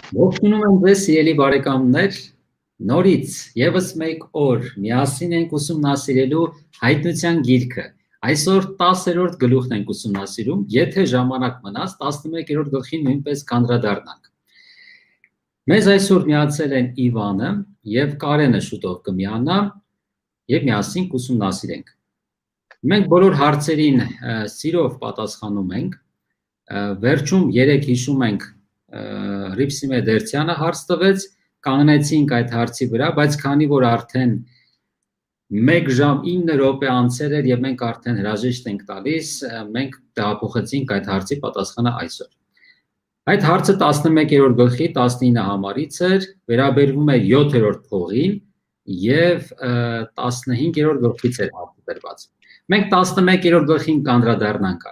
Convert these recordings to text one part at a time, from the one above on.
Ողջունում եմ ձեզ, սիրելի բարեկամներ, նորից եւս մեկ օր միասին ենք ուսումնասիրելու հայտնության գիրքը։ Այսօր 10-րդ գլուխն ենք ուսումնասիրում, եթե ժամանակ մնաց 11-րդ գլխին նույնպես կանդրադառնանք։ Մեզ այսօր միացել են Իվանը եւ Կարենը շուտով կմիանա եւ միասին կուսումնասիրենք։ Մենք բոլոր հարցերին սիրով պատասխանում ենք։ Վերջում 3 հիշում ենք Ռիփսիմե Դերցյանը հարց տվեց, կանգնեցինք այդ հարցի վրա, բայց քանի որ արդեն 1 ժամ 9 րոպե անցել էր եւ մենք արդեն հրաժեշտ ենք տալիս, մենք տեղափոխեցինք այդ հարցի պատասխանը այսօր։ Այդ հարցը 11-րդ գլխի 19 համարից էր, վերաբերվում էր 7-րդ փողին եւ 15-րդ գլխից էր հարցը դրված։ Մենք 11-րդ գլխին կանդրադառնանք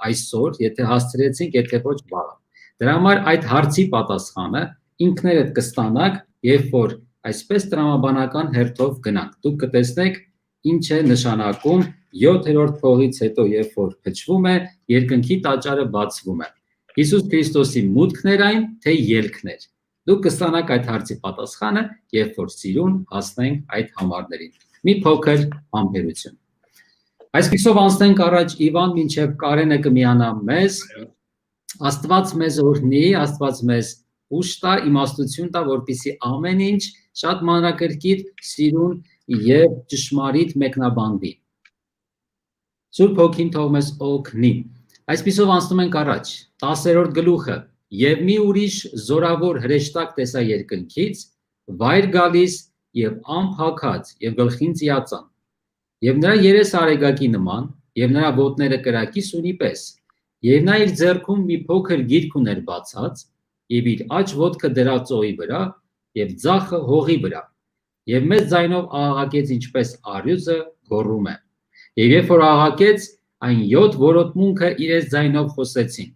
այսօր, եթե հասցրեցինք, եթե ոչ վաղը։ Դրա համար այդ հարցի պատասխանը ինքներդ կստանաք, երբ որ այսպես տրամաբանական հերթով գնանք։ Դուք կտեսնեք ինչ է նշանակում 7-րդ փողից հետո, երբ որ փչվում է, երկնքի տաճարը բացվում է։ Հիսուս Քրիստոսի մուտքն էր այն, թե ելքն էր։ Դուք կստանաք այդ հարցի պատասխանը, երբ որ սիրուն հասնենք այդ համարներին։ Մի փոքր համբերություն։ Այսպիսով անցնենք առաջ Իվան մինչև Կարենը կմիանա մեզ։ Աստված մեզ օրհնի, Աստված մեզ ուժ տա, իմաստություն տա, որպեսզի ամեն ինչ շատ մանրակրկիտ, սիրուն եւ ճշմարիտ մեկնաբանվի։ Սուրբ Հոգին թող մեզ օգնի։ Այսպիսով անցնում ենք առաջ 10-րդ գլուխը։ Եվ մի ուրիշ զորավոր հրեշտակ տեսա երկնքից, վայր գալիս եւ անփակած եւ գլխին ծիածան։ Եվ նրա երես արեգակի նման, եւ նրա ոտները կրակի սունի պես։ Եվ նա իր ձեռքում մի փոքր գիրք ուներ բացած, եւ իր աջ ոտքը դրած ծոյի վրա, եւ ձախը հողի վրա։ Եվ մեծ ձայնով աղաղակեց, ինչպես առյուծը գոռում է։ Եվ երբ որ աղաղակեց, այն 7 որոտմունքը իրենց ձայնով խոսեցին։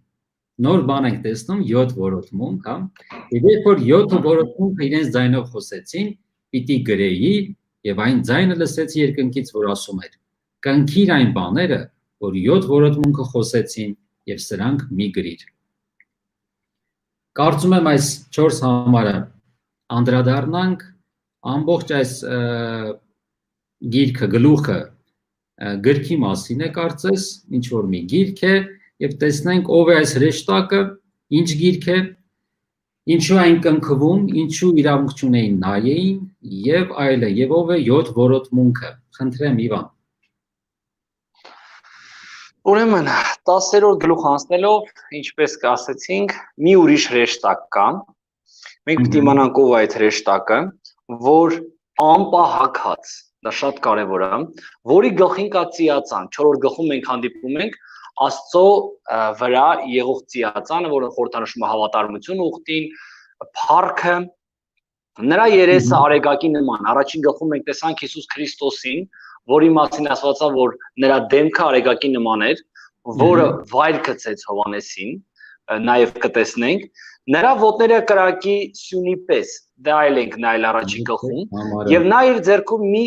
Նոր բան ենք տեսնում 7 որոտմունք, հա։ Եվ երբ որ 7 որոտմունքը իրենց ձայնով խոսեցին, պիտի գրեի, եւ այն ձայնը լսեցի երկնքից, որ ասում էր. կնքիր այն բաները, որ 7 որոտմունքը խոսեցին, եւ սրանք մի գրիր։ Կարծում եմ այս 4 համարը անդրադառնանք, ամբողջ այս գիրքը, գլուխը գրքի մասին է կարծես, ինչ որ մի գիրք է, եւ տեսնենք ով է այս հրեշտակը, ինչ գիրք է, ինչու այն կնքվում, ինչու իրավունք չունեին նայեին եւ այլը, եւ ով է 7 որոտմունքը։ Խնդրեմ Իվան։ Ուրեմն 10-րդ գլուխ անցնելով, ինչպես ասացինք, մի ուրիշ հրեշտակ կա։ Մենք պետք է իմանանք ով է այդ հրեշտակը, որ անպահակած, դա շատ կարևոր է, որի գլխին կա ծիածան։ 4-րդ գլխում մենք հանդիպում ենք Աստծո վրա եղող ծիածանը, որը խորհրդանշում է հավատարմություն ուխտին, փառքը, նրա երեսը արեգակի նման։ Առաջին գլխում մենք տեսանք Հիսուս Քրիստոսին, որի մասին ասված է, որ նրա դեմքը արեգակի նման էր, որը վայր գցեց Հովանեսին, նաև կտեսնենք, նրա ոտները կրակի սյունի պես, դա այլ ենք նայել առաջին գլխում, եւ նա իր ձեռքում մի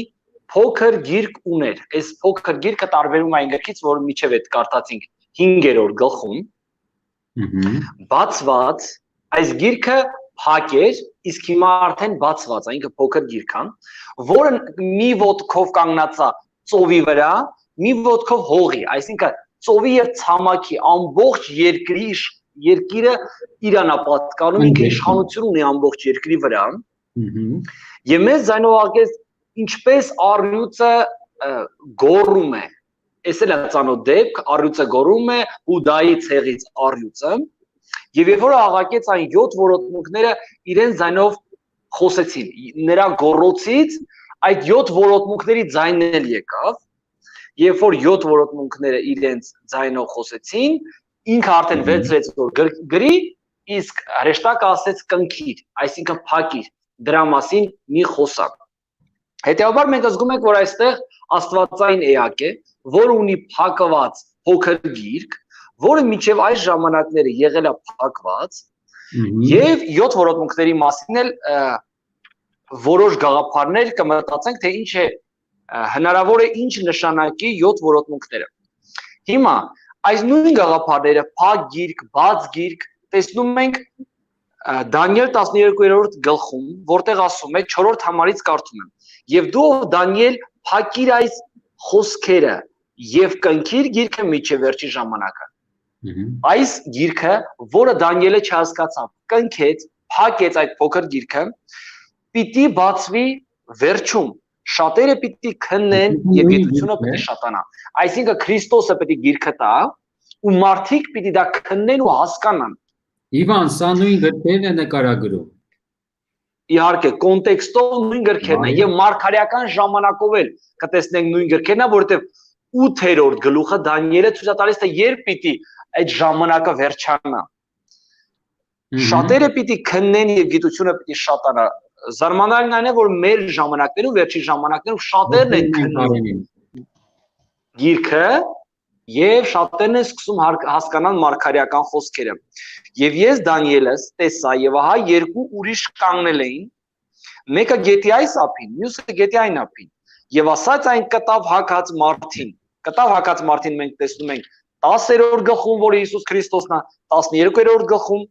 փոքր գիրք ուներ։ Այս փոքր գիրքը տարբերում է այն գրքից, որը միջև այդ կարդացինք 5-րդ գլխում, բացված, այս գիրքը փակ էր, իսկ հիմա արդեն բացված է, ինքը փոքր գիրք է, որը մի ոտքով կանգնած է ծովի վրա, մի ոտքով հողի, այսինքն ծովի եւ ցամաքի ամբողջ երկիրը իրան է պատկանում, ինքը իշխանություն ունի ամբողջ երկրի վրա։ Եվ մեծ ձայնով աղաղակեց, ինչպես առյուծը գոռում է։ Էս էլ է ծանոթ դեպք, առյուծը գոռում է, Հուդայի ցեղից առյուծը։ Եվ երբ որ աղաղակեց, այն 7 որոտմունքները իրենց ձայնով խոսեցին։ Նրա գոռոցից այդ 7 որոտմունքների ձայնն էլ եկավ։ Երբ որ 7 որոտմունքները իրենց ձայնով խոսեցին, ինքը արդեն վերցրեց որ գրի, իսկ հրեշտակը ասեց կնքիր, այսինքն փակիր, դրա մասին մի խոսա։ Հետևաբար մենք զգում ենք, որ այստեղ աստվածային էակ է, որը ունի փակված փոքր գիրք, որը մինչև այս ժամանակները եղել է փակված, եւ 7 որոտմունքների մասին էլ որոշ գաղափարներ կմտածենք, թե ինչ է հնարավոր է ինչ նշանակի 7 որոտմունքները։ Հիմա այս նույն գաղափարները, փակ գիրք, բաց գիրք, տեսնում ենք Դանիել 12-րդ գլխում, որտեղ ասում է 4-րդ համարից կարդում եմ. Եվ դու Դանիել փակիր այս խոսքերը եւ կնքիր գիրքը միջև վերջի ժամանակը։ Այս գիրքը, որը Դանիելը չհասկացավ, կնքեց, փակեց այդ փոքր գիրքը, պիտի բացվի վերջում։ Շատերը պիտի քննեն եւ գիտությունը պիտի շատանա։ Այսինքն Քրիստոսը պիտի գիրքը տա ու մարդիկ պիտի դա քննեն ու հասկանան։ Իվան, սա նույն գրքերն է նկարագրում։ Իհարկե, կոնտեքստով նույն գրքերն են եւ մարգարեական ժամանակով էլ կտեսնենք նույն գրքերն է, որովհետեւ 8-րդ գլուխը Դանիելը ցույց է տալիս թե երբ պիտի այդ ժամանակը վերջանա։ Շատերը պիտի քննեն եւ գիտությունը պիտի շատանա։ Զարմանալին այն է, որ մեր ժամանակներում, վերջի ժամանակներում շատերն են քննում գիրքը եւ շատերն են սկսում հասկանալ մարգարեական խոսքերը։ Եվ ես Դանիելս տեսա եւ ահա երկու ուրիշ կանգնել էին, մեկը գետի այս ափին, մյուսը գետի այն ափին։ Եվ ասաց այն կտավ հագած մարդին մենք տեսնում ենք 10-րդ գլխում, որ Հիսուս Քրիստոսն է, 12-րդ գլխում,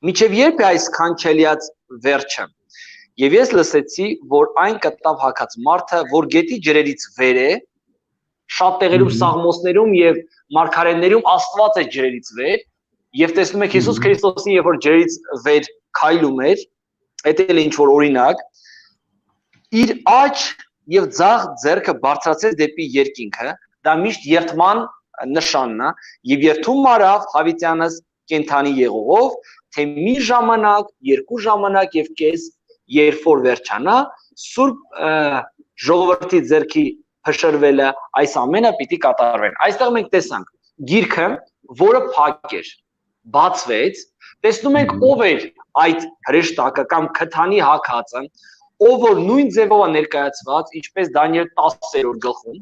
միջև երբ է այս քանչելիած վերջը։ Եվ ես լսեցի, որ այն կտավ հագած մարդը, որ գետի ջրերից վեր է, շատ տեղերում սաղմոսներում եւ մարգարեներում Աստված է ջրերից վեր, եւ տեսնում եք Հիսուս Քրիստոսին, երբ որ ջրերից վեր քայլում էր, դա էլ ինչ որ օրինակ, իր աջ եւ ձախ ձեռքը բարձրացրեց դեպի երկինքը, դա միշտ երթման նշանն է, եւ երթում արավ Հավիտյանս կենթանի եղողով, թե մի ժամանակ, երկու ժամանակ եւ կես, երբ որ վերջանա, Սուրբ ժողովրդի ձեռքի փշրվելը, այս ամենը պիտի կատարվեն։ Այստեղ մենք տեսանք գիրքը, որը փակ էր, բացվեց, տեսնում ենք ով էր այդ հրեշտակը կամ քթանի հագածը, ով որ նույն ձևով է ներկայացված, ինչպես Դանիել 10-րդ գլխում,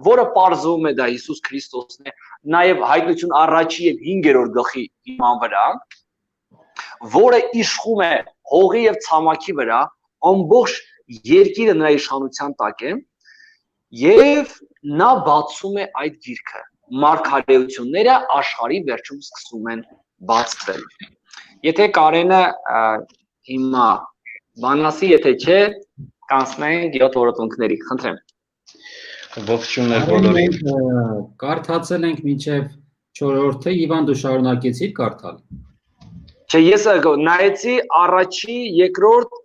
որը պարզվում է դա Հիսուս Քրիստոսն է, նաև հայտնություն առաջի եւ 5-րդ գլխի իման վրա, որը իշխում է հողի եւ ցամաքի վրա, ամբողջ երկիրը նրա իշխանության տակ է, եւ նա բացում է այդ գիրքը։ Մարգարեությունները աշխարհի վերջում սկսում են բացվել։ Եթե Կարենը հիմա բանասի, եթե չէ, կանցնենք 7 օրոտնքների, խնդրեմ։ Ողջույններ բոլորին։ Կարդացել ենք մինչև 4-րդը, Իվան դու շարունակեցիր կարդալ։ Չէ, ես նայեցի առաջի, երկրորդ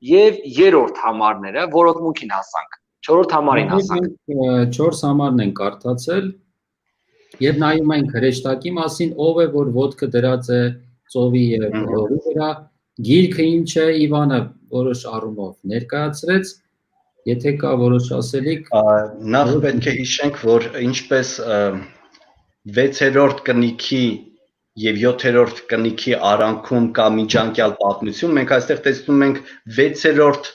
եւ երրորդ համարները, որոտնքին հասանք։ 4-րդ համարին հասանք։ 4 համարն են կարդացել եւ նայում ենք հրեշտակի մասին, ով է որ ոտքը դրած է ծովի եւ հողի վրա, գիրքը ինչ է, Իվանը որոշ առումով ներկայացրեց, եթե կա որոշ ասելիք։ Նախ պետք է հիշենք, որ ինչպես 6-րդ կնիքի եւ 7-րդ կնիքի արանքում կա միջանկյալ պատմություն, մենք այստեղ տեսնում ենք 6-րդ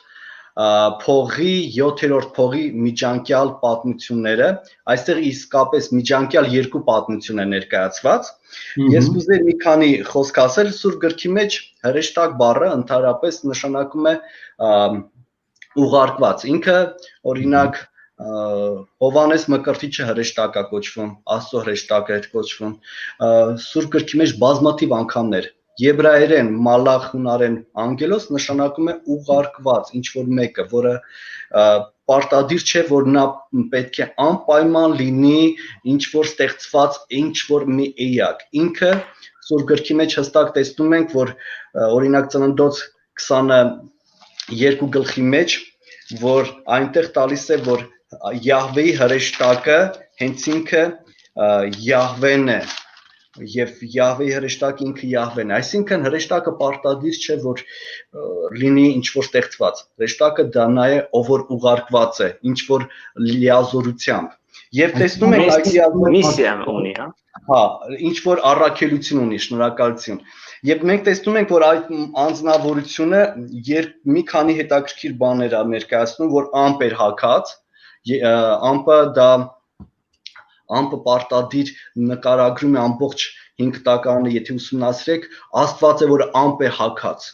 փողի, 7-րդ փողի միջանկյալ պատմությունները, այստեղ իսկապես միջանկյալ երկու պատմություն է ներկայացված։ Ես կուզեի մի քանի խոսք ասել, Սուրբ գրքի մեջ հրեշտակ բառը ընդհանրապես նշանակում է ուղարկված։ Ինքը օրինակ Հովանես Մկրտիչը հրեշտակ է կոչվում, Աստծո հրեշտակ է կոչվում։ Սուրբ գրքի մեջ բազմաթիվ անգամներ Եբրայերեն, մալախ հունարեն անգելոս նշանակում է ուղարկված, ինչ որ մեկը, որը պարտադիր չէ, որ նա պետք է անպայման լինի ինչ որ ստեղծված, ինչ որ մի էակ։ Ինքը Սուրբ գրքի մեջ հստակ տեսնում ենք, որ օրինակ Ծննդոց 22 գլխի մեջ, որ այնտեղ տալիս է, որ Յահվեի հրեշտակը հենց ինքը Յահվեն է, եւ Յահվեի հրեշտակը ինքը Յահվեն է, այսինքն հրեշտակը պարտադիր չէ, որ լինի ինչ որ ստեղծված, հրեշտակը դա նա է, ով որ ուղարկված է, ինչ որ լիազորությամբ, եւ տեսնում ենք այդ միսիա ունի, հա, ինչ որ առաքելություն ունի, շնորհակալություն, եւ մենք տեսնում ենք, որ այդ անձնավորությունը մի քանի հետաքրքիր բաներ է ներկայացնում, որ ամպ էր հագած, ամպը պարտադիր նկարագրում է ամբողջ 5 տակարանը, եթե ուսումնասիրեք, Աստված է, որ ամպ է հագած,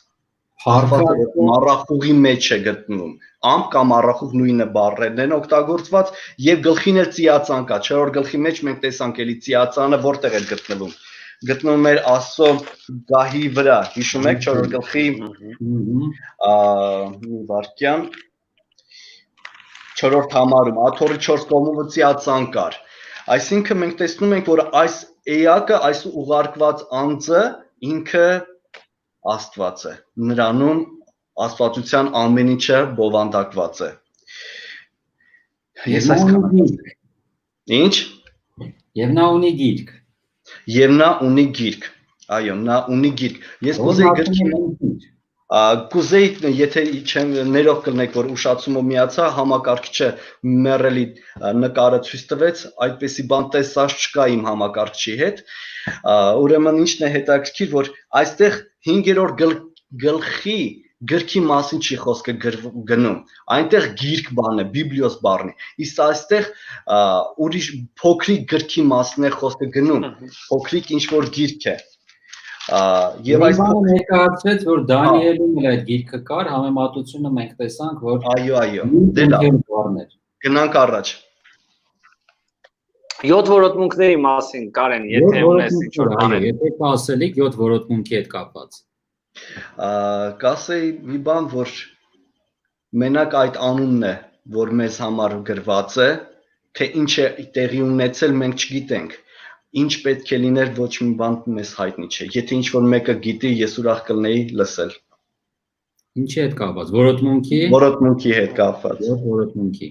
մառախուղի մեջ է գտնվում, ամպ կամ մառախուղ նույնը բառերն են օգտագործված եւ գլխին էլ ծիածան կա, 4-րդ գլխի մեջ մենք տեսանք էլի ծիածանը որտեղ է գտնվում, գտնվում էր Աստծո գահի վրա, հիշում եք 4-րդ գլխի մի վարքյան 4-րդ համարում աթոռի 4 կողմովցիացան կար։ Այսինքն մենք տեսնում ենք, որ այս էակը, այս ուղարկված անձը ինքը Աստված է։ Նրանում Աստվածության ամեն ինչը բովանդակված է։ Ես այսքան Ինչ? Եվ նա ունի գիրք։ Եվ նա ունի գիրք։ Այո, նա ունի գիրք։ Ես կուզեի եթե չեմ ներող կլնեք, որ ուշացումով միացա, համակարգիչը մեռելի նկարը ցույց տվեց, այդպեսի բան տեսած չկա իմ համակարգչի հետ։ Ուրեմն ինչն է հետաքրքիր, որ այստեղ 5-րդ գլխի գրքի մասին չի խոսքը գնում, այնտեղ գիրք բան է, բիբլիոս բառն է, իսկ այստեղ ուրիշ փոքրիկ գրքի մասին է խոսքը գնում, փոքրիկ ինչ-որ գիրք է, եւ այս բանը ներկայացրեց, որ Դանիելում էլ այդ գիրքը կար, համեմատությունը մենք տեսանք, որ այո, դե լավ, գնանք առաջ։ 7 որոտմունքների մասին Կարեն, եթե ունես ինչ-որ բաներ։ Եթե կասելիք 7 որոտմունքի հետ կապված։ Կասեի մի բան, որ մենակ այդ անունն է, որ մեզ համար գրված է, թե ինչ է տեղի ունեցել մենք չգիտենք, ինչ պետք է լիներ ոչ մի բան մեզ հայտնի չէ, եթե ինչ-որ մեկը գիտի, ես ուրախ կլինեի լսել։ Ինչի հետ կապված, որոտմունքի։ Որոտմունքի հետ կապված։ Որոտմունքի։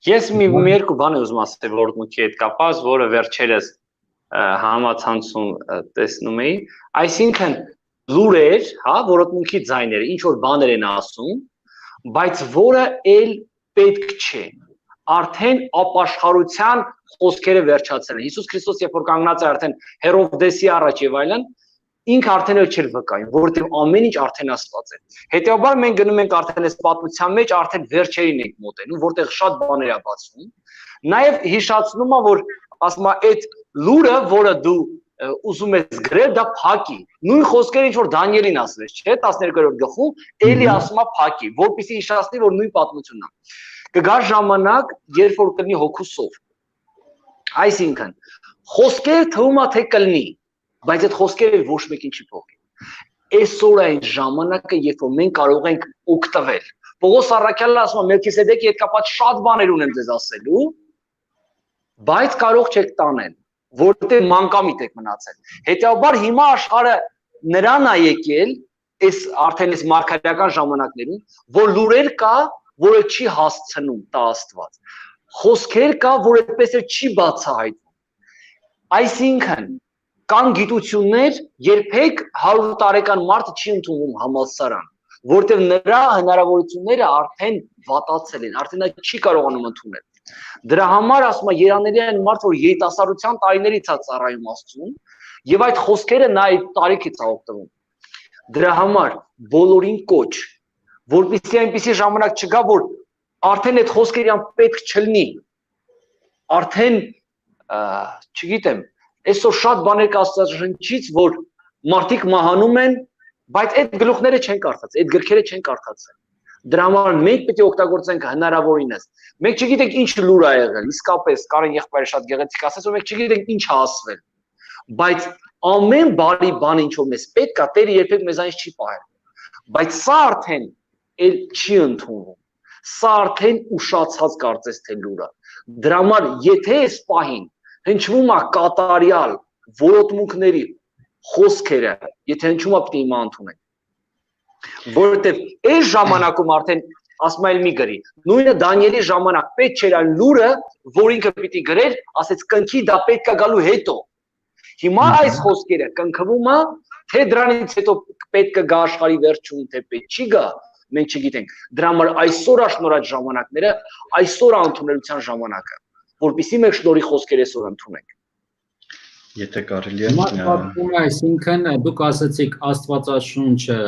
Ես մի երկու բան ուզում ասել որոտմունքի հետ կապված, որը վերջերս համացանցում տեսնում էի, այսինքն լուրեր, հա, որոտմունքի ձայները, ինչ որ բաներ են ասում, բայց որը էլ պետք չէ։ Արդեն ապաշխարության խոսքերը վերջացել են։ Հիսուս Քրիստոս երբ որ կանգնած է արդեն Հերովդեսի առաջ եւ այլն, ինքը արդեն էլ չէր վկայում, որովհետեւ ամեն ինչ արդեն ասված է։ Հետեւաբար մենք գնում ենք արդեն այս պատմության մեջ, արդեն վերջերին ենք մոտենում, որտեղ շատ բաներ է բացվում։ Նաեւ հիշացնում է, որ ասում է այդ լուրը, որը դու ուզում ես գրել, դա փակի։ Նույն խոսքերը ինչ որ Դանիելին ասվեց, չէ՞, 12-րդ գլխում, էլի ասում է փակի, որպեսզի հիշացնի, որ նույն պատմությունն է։ Կգա ժամանակ, երբ որ կլինի հոգու սով։ Այսինքն, խոսքերը թվում է թե կլինի, բայց այդ խոսքերը ոչ մեկին չի փոխի։ Այսօր այն ժամանակը, երբ որ մենք կարող ենք օգտվել։ Պողոս առաքյալը ասում է Մելքիսեդեկի հետ կապված շատ բաներ ունեմ ձեզ ասելու, բայց կարող չեք տանել, որտեղ մանկամիտ եք մնացել։ Հետեւաբար հիմա աշխարհը նրան է եկել, արդեն այս մարգարեական ժամանակներում, որ լուրեր կա, որը չի հասցնում տա Աստված։ Խոսքեր կա, որ այդպես էլ չի բացահայտվում։ Այսինքն, կան գիտություններ, երբեք 100 տարեկան մարդը չի ընդունվում համալսարան, որտեղ նրա հնարավորությունները արդեն վատացել են, արդեն նա չի կարողանում ընդունել։ Դրա համար ասում եմ Երանելի այն մարդ, որ երիտասարդության տարիներից է ծառայում Աստծուն, եւ այդ խոսքերը նա այդ տարիքից է օգտվում։ Դրա համար բոլորին կոչ, որպեսզի այնպեսի ժամանակ չգա, որ արդեն այդ խոսքերը պետք չլինի։ Արդեն չգիտեմ, այսօր շատ բաներ կա Աստվածաշնչից, որ մարդիկ մահանում են, բայց այդ գլուխները չեն կարդացել, այդ գրքերը չեն կարդացել։ Դրա համար մենք պետք է օգտագործենք հնարավորինս։ Մենք չգիտենք ինչ լուր ա եղել, իսկապես Կարեն եղբայրը շատ գեղեցիկ ասաց, որ մենք չգիտենք ինչ ա ասվել։ Բայց ամեն բարի բան ինչ որ մեզ պետք է, Տերը երբեք մեզանից չի պահել։ Բայց սա արդեն էլ չի ընդունվում։ Սա արդեն ուշացած կարծես թե լուրը։ Դրա համար եթե այս պահին հնչվում է կատարյալ որոտմունքների խոսքերը, եթե հնչում է պետք է հիմա ընդունենք։ Որովհետև այս ժամանակում արդեն ասում եմ մի գրի։ Նույնը Դանիելի ժամանակ պետք չէր այն լուրը, որ ինքը պիտի գրեր, ասեց կնքի դա պետք է գալու հետո։ Հիմա այս խոսքերը կնքվում է, թե դրանից հետո պետք է գա աշխարհի վերջում, թե պետք չի գա, մենք չգիտենք։ Դրա համար այսօր աշնորհած ժամանակները, այսօր ընդունելության ժամանակը, որպեսզի մենք շնորհի խոսքերը այսօր ընդունենք։ Եթե կարելի է։ Այսինքն դուք ասացիք Աստվածաշունչը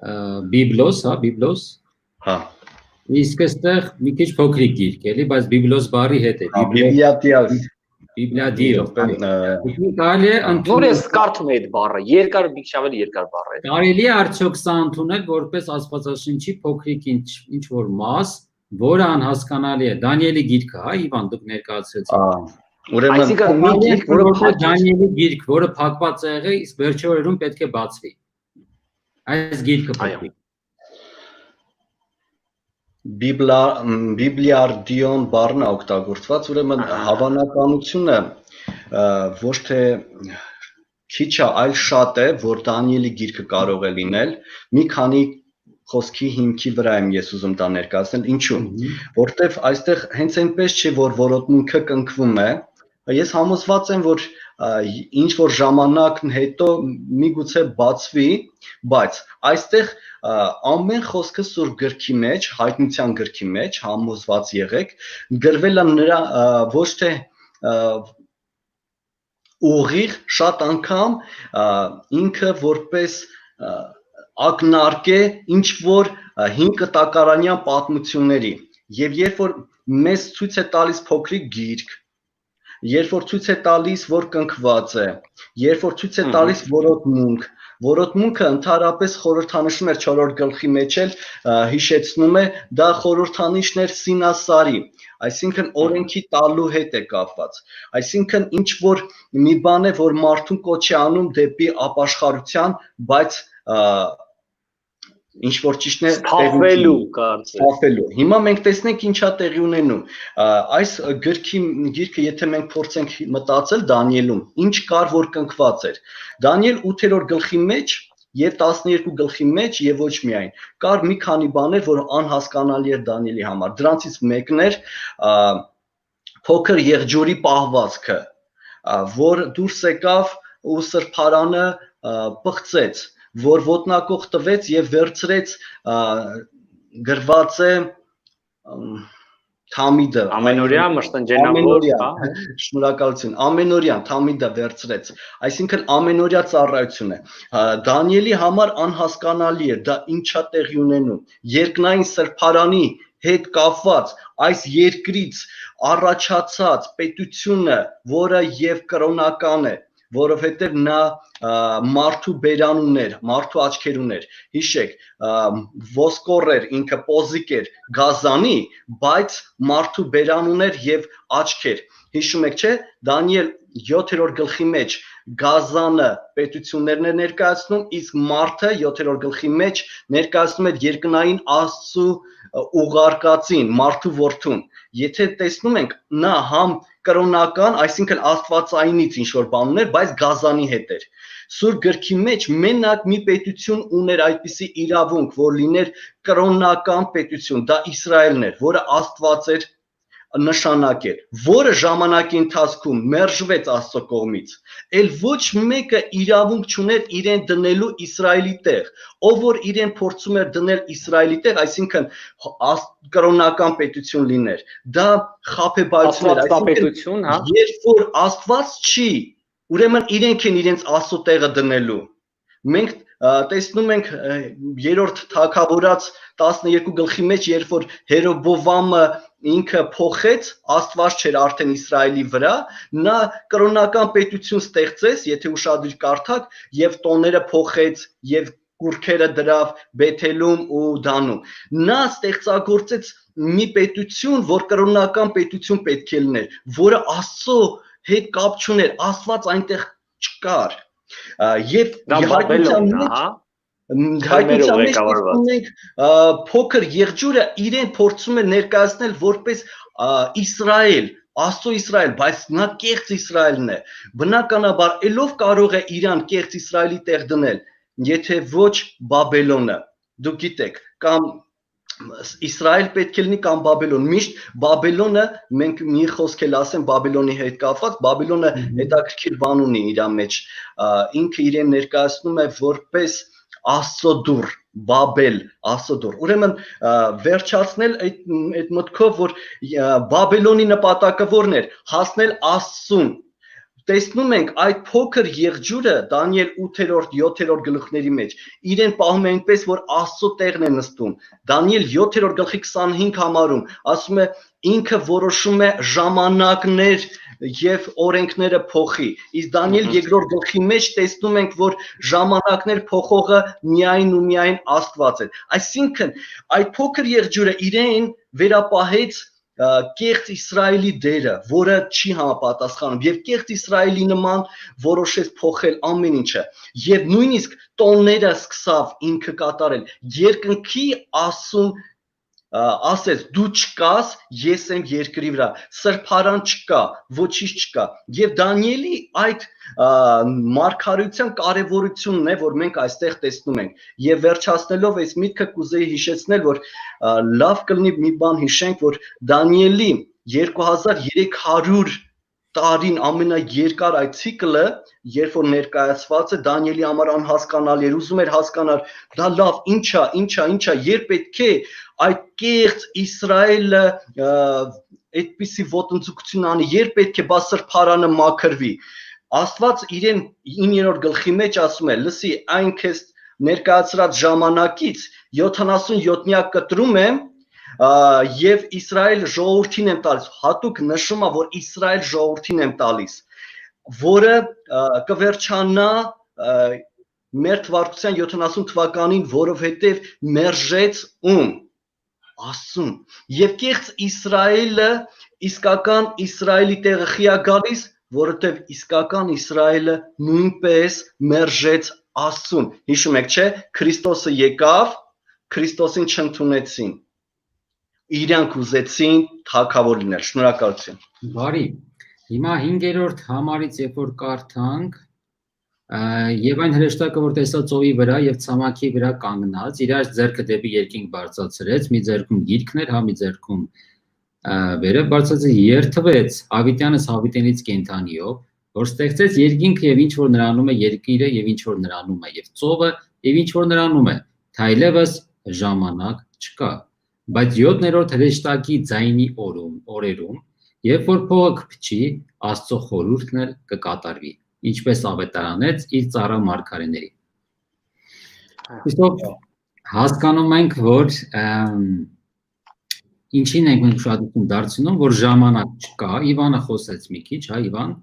Բիբլոս, հա, Բիբլոս։ Հա։ Իսկ այստեղ մի քիչ փոքրիկ գիրք էլի, բայց Բիբլոս բառի հետ է։ Բիբլիատիալ։ Բիբլիադիո։ Կարելի է ընդունել։ Ես կարդում եմ այդ բառը, երկար մի քիչ ավելի երկար բառ է։ Կարելի է արդյոք սա ընդունել որպես Աստվածաշնչի փոքրիկ ինչ որ մաս, որը անհասկանալի է։ Դանիելի գիրքը, հա, Իվան, դուք ներկայացրեցիք։ Ուրեմն Այսինքն մի գիրք, որը փակ է։ Դանիելի գիրք, որը փակված է եղել, իսկ վերջի օրերում պետք է բացվի։ Այս գիրքը փակվի։ Բիբլիարդիոն բառն է օգտագործված, ուրեմն հավանականությունը ոչ թե քիչ է, այլ շատ է, որ Դանիելի գիրքը կարող է լինել, մի քանի խոսքի հիմքի վրա եմ ես ուզում դա ներկայացնել, ինչու՞, որտեվ այստեղ հենց այնպես չի, որ որոտմունքը կնքվում է, ես համոզված եմ, որ ինչ որ ժամանակն հետո միգուցե բացվի, բայց այստեղ ամեն խոսքը Սուրբ գրքի մեջ, հայտնության գրքի մեջ, համոզված եղեք, գրվել է նրա ոչ թե ուղիղ, շատ անգամ ինքը որպես ակնարկ է ինչ որ 5 կտակարանյան պատմությունների, եւ երբ որ մեզ ցույց է տալիս փոքրիկ գիրք, երբ որ ցույց է տալիս, որ կնքված է, երբ որ ցույց է տալիս որոտմունքը ընդհանրապես խորհրդանշում է 4-րդ գլխի մեջ էլ հիշեցնում է, դա խորհրդանիշներ Սինասարի, այսինքն օրենքի տալու հետ է կապված, այսինքն ինչ որ մի բան է, որ մարդուն կոչ է անում դեպի ապաշխարության, բայց ինչ որ ճիշտն է Սթափվելու։ Հիմա մենք տեսնենք ինչա տեղի ունենում։ Այս գիրքը եթե մենք փորձենք մտածել Դանիելում, ինչ կար որ կնքված էր։ Դանիել 8-րդ գլխի մեջ եւ 12 գլխի մեջ եւ ոչ միայն կար մի քանի բաներ, որ անհասկանալի էր Դանիելի համար։ Դրանցից մեկն էր փոքր եղջյուրի պահվածքը, որ դուրս եկավ ու սրբարանը պղծեց, որ ոտնակոխ տվեց եւ վերցրեց գրված է Թամիդը ամենօրյա մշտնջենավոր, շնորհակալություն, ամենօրյան Թամիդը վերցրեց, այսինքն ամենօրյա ծառայություն է։ Դանիելի համար անհասկանալի է, դա ինչա տեղի ունենում։ Երկնային սրբարանի հետ կապված այս երկրից առաջացած պետությունը, որը եւ կրոնական է, որովհետև նա մարդու բերան ուներ, մարդու աչքեր ուներ, հիշեք, ոսկոր էր, ինքը պոզիկ էր, գազանի, բայց մարդու բերան ուներ եւ աչքեր, հիշում եք չէ, Դանիել 7-րդ գլխի մեջ գազանը պետություններն է ներկայացնում, իսկ մարդը 7-րդ գլխի մեջ ներկայացնում է երկնային Աստծու ուղարկածին, մարդու որդուն, եթե տեսնում ենք, նա համ կրոնական, այսինքն աստվածայինից ինչ որ բան ուներ, բայց գազանի հետ էր։ Սուրբ գրքի մեջ մենակ մի պետություն ուներ այդպիսի իրավունք, որ լիներ կրոնական պետություն, դա Իսրայելն էր, որը Աստված էր նշանակել, որը ժամանակի ընթացքում մերժվեց Աստծո կողմից, էլ ոչ մեկը իրավունք չուներ իրեն դնելու Իսրայելի տեղ, ով որ իրեն փորձում էր դնել Իսրայելի տեղ, այսինքն կրոնական պետություն լիներ, դա խաբեբայություն էր, այսինքն երբ որ Աստված չի, ուրեմն իրենք են իրենց Աստծո տեղը դնելու, մենք տեսնում ենք 3-րդ Թագավորաց 12 գլխի մեջ, երբ որ Հերոբովամը ինքը փոխեց, Աստված չէր արդեն Իսրայելի վրա, նա կրոնական պետություն ստեղծեց, եթե ուշադիր կարդաք, եւ տոները փոխեց, եւ կուրքերը դրավ Բեթելում ու Դանում։ Նա ստեղծագործեց մի պետություն, որ կրոնական պետություն պետք է լիներ, որը Աստծո հետ կապ չուներ, Աստված այնտեղ չկար։ Եվ հայտնության մեջ փոքր եղջյուրը իրեն փորձում է ներկայացնել որպես Իսրայել, Աստծո Իսրայել, բայց նա կեղծ Իսրայելն է։ Բնականաբար ելով կարող է իրան կեղծ Իսրայելի տեղ դնել, եթե ոչ Բաբելոնը։ Դուք գիտեք, կամ Իսրայել պետք է լինի կամ Բաբելոն, միշտ Բաբելոնը, մենք մի խոսք էլ ասեմ Բաբելոնի հետ կապված, Բաբելոնը հետաքրքիր բան ունի իր մեջ, ինքը իրեն ներկայացնում է որպես Աստծո դուռ, Բաբել, Աստծո դուռ։ Ուրեմն վերջացնել այդ մտքով, որ Բաբելոնի նպատակը որն էր, հասնել Աստծուն։ Տեսնում ենք այդ փոքր եղջյուրը Դանիել 8-րդ, 7-րդ գլուխների մեջ իրեն պահում է այնպես, որ Աստծո տեղն է նստում։ Դանիել 7-րդ գլխի 25 համարում ասում է ինքը որոշում է ժամանակներ եւ օրենքները փոխի։ Իսկ Դանիել 2-րդ գլխի մեջ տեսնում ենք, որ ժամանակներ փոխողը միայն ու միայն Աստված է։ Այսինքն այդ փոքր եղջյուրը իրեն վերապահեց կեղծ Իսրայելի դերը, որը չի համապատասխանում եւ կեղծ Իսրայելի նման որոշեց փոխել ամեն ինչը եւ նույնիսկ տոնները սկսավ ինքը կատարել երկնքի ասում ասեց դու չկաս ես եմ երկրի վրա սրբարան չկա ոչինչ չկա եւ Դանիելի այդ մարգարեության կարեւորությունն է որ մենք այստեղ տեսնում ենք եւ վերջացնելով այս միտքը կուզեի հիշեցնել որ լավ կլինի մի բան հիշենք որ Դանիելի 2300 տարին ամենաերկար այդ ցիկլը երբ որ ներկայացված է Դանիելի համար անհասկանալի էր ուզում էր հասկանալ դա լավ ինչա երբ պետք է այդ կեղծ Իսրայելը այդպիսի ոտնձգություն անի երբ պետք է բա սրբարանը մաքրվի Աստված իրեն 9-րդ գլխի մեջ ասում է լսի այն քեզ ներկայացրած ժամանակից 77-նյակ կտրում եմ եւ Իսրայել ժողովրդին եմ տալիս հատուկ նշում է որ Իսրայել ժողովրդին եմ տալիս որը կվերջանա մեր թվարկության 70 թվականին որովհետեւ մերժեց ում Աստծուն եւ կեղծ Իսրայելը իսկական Իսրայելի տեղը խիա գալիս որովհետեւ իսկական Իսրայելը նույնպես մերժեց Աստծուն հիշում եք չէ Քրիստոսը եկավ Քրիստոսին չընդունեցին իրանք ուզեցին թագավոր լինել շնորհակալություն Բարի հիմա 5-րդ համարից երբ որ կարդանք եւ այն հրեշտակը որ տեսա ծովի վրա եւ ցամաքի վրա կանգնած իրար ձեռքը դեպի երկինք բարձրացրեց մի ձեռքում գիրքներ հա մի ձեռքում վերև բարձրացրեց երթվեց Ավիտյանս Հավիտենից կենթանիով որ ստեղծեց երկինքը եւ ինչ որ նրանում է երկիրը եւ ինչ որ նրանում է եւ ծովը եւ ինչ որ նրանում է թայլևս ժամանակ չկա բայց 7-րդ հրեշտակի ձայնի օրերում երբ որ փողը կփչի Աստծո խորհուրդն էլ կկատարվի ինչպես ավետարանեց իր ծառա մարգարեների Իսկ հասկանում ենք որ ինչին ենք մենք շատություն դարձնում որ ժամանակ չկա Իվանը խոսեց մի քիչ հա Իվան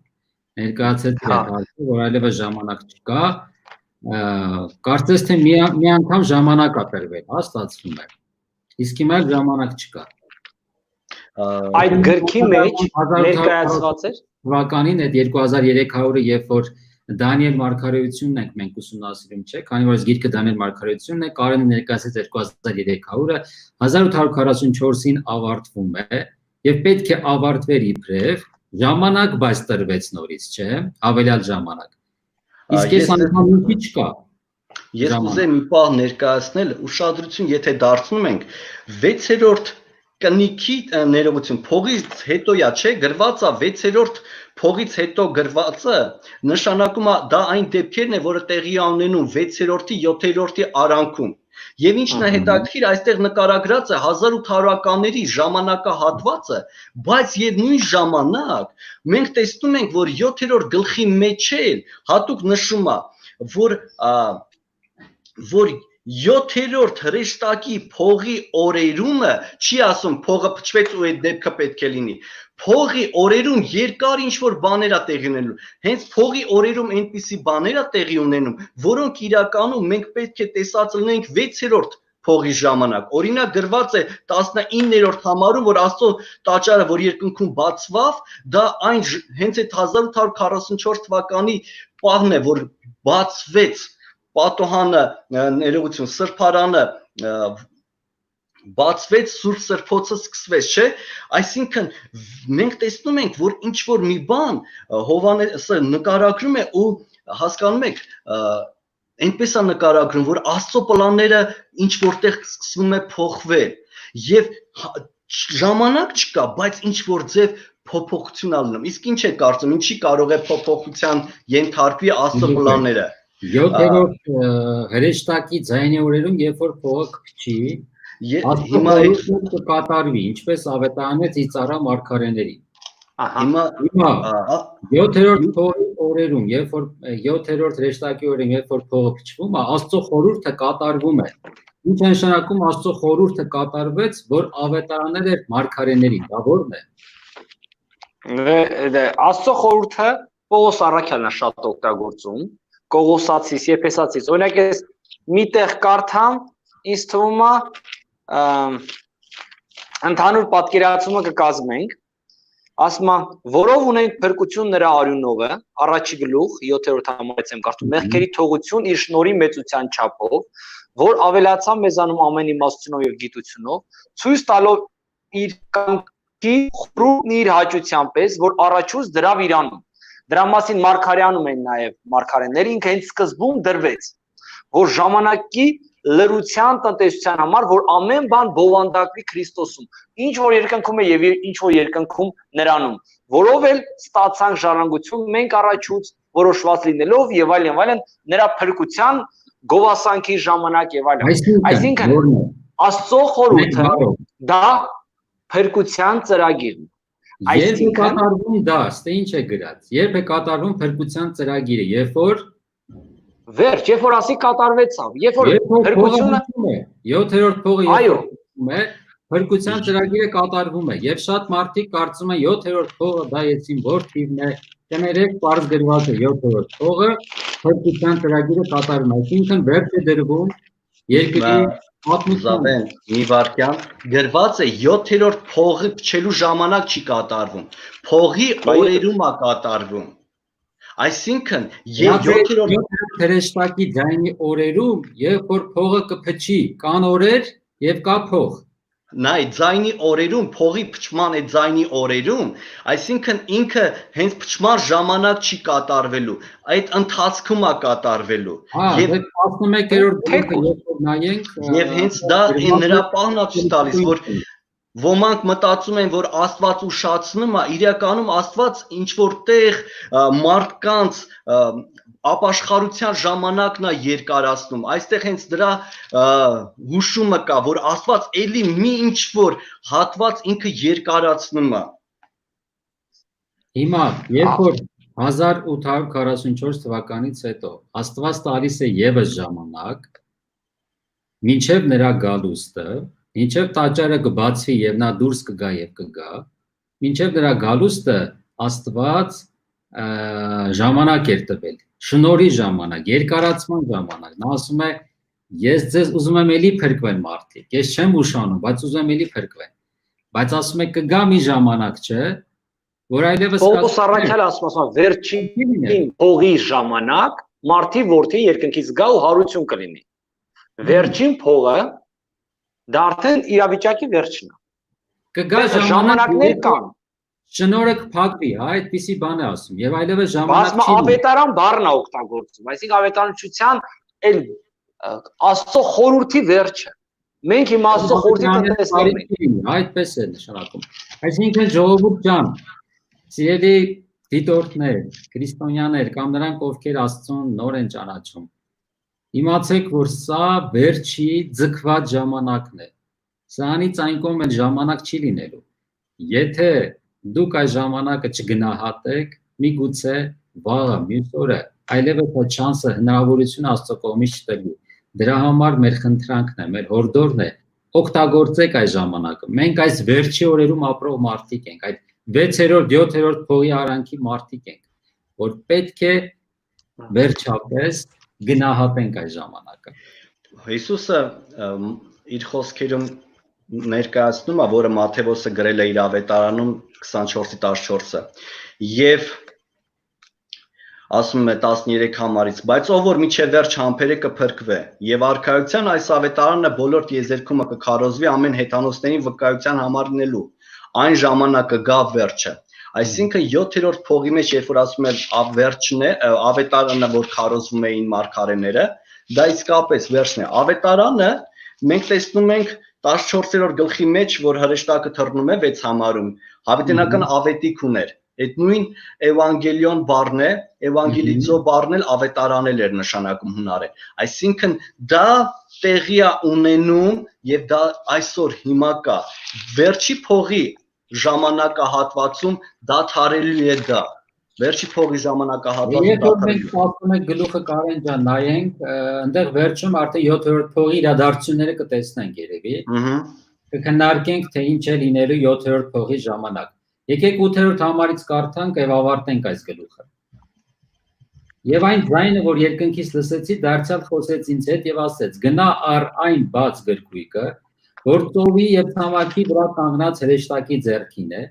ներկայացրեց որ այլևս ժամանակ չկա կարծես թե մի անգամ ժամանակ է տրվել հա ստացվում է իսկ հիմա ժամանակ չկա այդ գրքի մեջ ներկայացված էր թվականին այդ 2300-ը երբ որ Դանիել մարգարեությունն ենք մենք ուսումնասիրում չէ քանի որ այս գիրքը Դանիել մարգարեությունն է Կարենը ներկայացրեց 2300-ը 1844-ին ավարտվում է եւ պետք է ավարտվեր իբրև ժամանակ բայց տրվեց նորից չէ ավելյալ ժամանակ իսկ այս անգամ ինչի չկա Ես ուզեմ մի բան ներկայացնել ուշադրություն եթե դարձնում ենք 6-րդ կնիքի ներողություն փողից հետոյա չէ գրված է 6-րդ փողից հետո գրվածը նշանակում է դա այն դեպքերն է որը տեղի ունենում 6-րդի 7-րդի արանքում եւ ինչն է հետաքրքիր այստեղ նկարագրած է 1800-ականների ժամանակահատվածը բայց եւ նույն ժամանակ մենք տեսնում ենք որ 7-րդ գլխի մեջ էլ հատուկ նշում է որ 7-րդ հրեշտակի փողի օրերումը չի ասում փողը փչվեց ու այդ դեպքը պետք է լինի փողի օրերում երկար ինչ որ բաներ է տեղի ունենում հենց փողի օրերում այնպիսի բաներ է տեղի ունենում որոնք իրականում մենք պետք է տեսած լինենք 6-րդ փողի ժամանակ օրինակ գրված է 19-րդ համարում որ Աստծո տաճարը որ երկնքում բացվավ դա այն հենց այդ 1844 թվականի պահն է որ բացվեց Պատոհանը ներողություն սրբարանը բացվեց սուրբ սրբոցը սկսվեց չէ այսինքն մենք տեսնում ենք որ ինչ որ մի բան Հովհաննեսը նկարագրում է ու հասկանում եք այնպես է նկարագրում որ Աստծո պլանները ինչ որտեղ սկսվում է փոխվել եւ ժամանակ չկա բայց ինչ որ ձև փոփոխություն ալնում իսկ ինչ է կարծում ինչի կարող է փոփոխության ենթարկվի Աստծո պլանները 7-րդ հրեշտակի ձայնի օրերում երբ որ փողը կփչի հիմա կկատարվի ինչպես ավետարանեց իր ծառա մարգարեներին հիմա 7-րդ փողի օրերում երբ որ 7-րդ հրեշտակի օրերում երբ որ փողը փչվում է Աստծո խորհուրդը կատարվում է ինչ է նշանակում Աստծո խորհուրդը կատարվեց որ ավետարանել էր մարգարեներին դա ո՞րն է Աստծո խորհուրդը Պողոս առաքյալն է շատ օգտագործում Կողոսացիս, Եփեսացիս, օրինակ ես միտեղ կարդամ, ինձ թվում է Ընդհանուր պատկերացումը կկազմենք, ասма, որով ունենք փրկություն նրա արյունովը, առաջի գլուխ 7-րդ համարից եմ կարդում, մեղքերի թողություն իր շնորհի մեծության չափով, որ ավելացավ մեզանում ամեն իմաստությունով եւ գիտությունով, ցույց տալով իր կամքի խորհուրդն իր հաճության պես, որ առաջուց դրավ իրանում։ Դրա մասին Մարգարյանում են նաև մարգարեները, ինքը հենց սկզբում դրվեց, որ ժամանակի լրության տնտեսության համար, որ ամեն բան բովանդակվի Քրիստոսում, ինչ որ երկնքում է եւ ինչ որ երկնքում նրանում, որով էլ ստացանք ժառանգություն մենք առաջուց որոշված լինելով եւ այլն, նրա փրկության գովասանքի ժամանակ եւ այլն։ Այսինքն Աստծո խորհուրդը դա փրկության ծրագիրն է։ Երբ է կատարվում դա, ստե ինչ է գրած։ Երբ է կատարվում փրկության ծրագիրը, երբ որ վերջ, երբ որ ասի կատարվեցավ, երբ որ փրկությունը 7-րդ փողը երբ է, փրկության ծրագիրը կատարվում է, եւ շատ մարդիկ կարծում են 7-րդ փողը դա եսին որ թիվն է, կներեք բարձ գրված է 7-րդ փողը, փրկության ծրագիրը կատարվում է, այսինքն վերջ է դրվում երկրի Զավեն, մի վարքյան, գրված է 7-րդ փողը փչելու ժամանակ չի կատարվում, փողի օրերում է կատարվում, այսինքն 7-րդ հրեշտակի ձայնի օրերում, երբ որ փողը կփչի, կան օրեր եւ կա փող, նայ ձայնի օրերում, փողի փչման է ձայնի օրերում, այսինքն ինքը հենց փչման ժամանակ չի կատարվելու, այդ ընթացքում է կատարվելու, եւ 11-րդ գլուխը երբ որ նայենք, եւ հենց դա նրա պահն է տալիս, որ ոմանք մտածում են, որ Աստված ուշացնում է, իրականում Աստված ինչ որտեղ մարդկանց ապաշխարության ժամանակն է երկարացնում, այստեղ հենց դրա հուշումը կա, որ Աստված էլի մի ինչ որ հատված ինքը երկարացնում է։ Հիմա, երբ որ 1844 թվականից հետո Աստված տալիս է եւս ժամանակ, մինչև նրա գալուստը, մինչև տաճարը կբացվի եւ նա դուրս կգա եւ կգա, մինչև նրա գալուստը Աստված ժամանակ էր տվել, շնորհի ժամանակ, երկարացման ժամանակ, նա ասում է ես ձեզ ուզում եմ էլի փրկվել մարդիկ, ես չեմ ուշանում, բայց ուզում եմ էլի փրկվել, բայց ասում է կգա մի ժամանակ, չէ, որ այլևս Պողոս Առաքյալը ասում է վերջին փողի ժամանակ մարդի որդի երկնքից գա ու հարություն կլինի։ Վերջին փողը դա արդեն իրավիճակի վերջն է։ Կգա ժամանակներ կան։ Շնորհը կփակվի, այդպիսի բան է ասում, եւ այլևս ժամանակ չի։ Ավետարան բառն է օգտագործում, այսինքն ավետարանչության էլ Աստծո խորհրդի վերջը։ Մենք հիմա Աստծո խորհրդի տեսնում ենք։ Այդպես է նշանակում։ Այսինքն ժողովուրդ ջան, սիրելի դիտորդներ, քրիստոնյաներ կամ նրանք, ովքեր Աստծուն նոր են ճանաչում, իմացեք, որ սա վերջի ձգված ժամանակն է։ Սրանից այն կողմ էլ ժամանակ չի լինելու։ Եթե դուք այս ժամանակը չգնահատեք, միգուցե վաղը, մյուս օրը այլևս այդ շանսը հնարավորություն Աստծո կողմից չտրվի։ Դրա համար մեր խնդրանքն է, մեր հորդորն է, օգտագործեք այս ժամանակը։ Մենք այս վերջի օրերում ապրող մարդիկ ենք, այդ 6-րդ, 7-րդ փողի արանքի մարդիկ ենք, որ պետք է վերջապես գնահատենք այս ժամանակը։ Հիսուսը իր խոսքերում ներկայացնում է, որը Մատթեոսը գրել է իր ավետարանում 24:14-ը, եւ ասում է 13 համարից, բայց ով որ միջև վերջ համբերե կփրկվե, եւ արքայության այս ավետարանը բոլոր տիեզերքումը կքարոզվի ամեն հեթանոսներին վկայության համար լինելու, այն ժամանակը գա վերջը։ Այսինքն 7-րդ փողի մեջ, երբ որ ասում է վերջն է, ավետարանը, որ քարոզվում էին մարգարեները, դա իսկապես վերջն է։ Ավետարանը մենք տեսնում ենք 14-րդ գլխի մեջ, որ հրեշտակը թռնում է 6 համարում, հավիտենական ավետիք ուներ։ Այդ նույն Էվանգելիոն բառն է, Էվանգելիզո բառն էլ ավետարանել էր նշանակում հունարեն։ Այսինքն դա տեղի է ունենում եւ դա այսօր հիմա կա։ Վերջի փողի ժամանակահատվածում դադարելու է դա։ Վերջի փողի ժամանակահատվածում դադարելու։ Մենք գլուխը Կարեն ջան նայենք, այնտեղ վերջում արդեն 7-րդ փողի իրադարձությունները կտեսնենք երևի։ Կքննարկենք թե ինչ է լինելու 7-րդ փողի ժամանակ։ Եկեք 8-րդ համարից կարդանք եւ ավարտենք այս գլուխը։ Եվ այն ձայնը, որ երկնքից լսեցի, դարձյալ խոսեց ինձ հետ եւ ասեց. գնա առ այն բաց գրքույկը, որ ծովի եւ ցամաքի վրա կանգնած հրեշտակի ձեռքին է,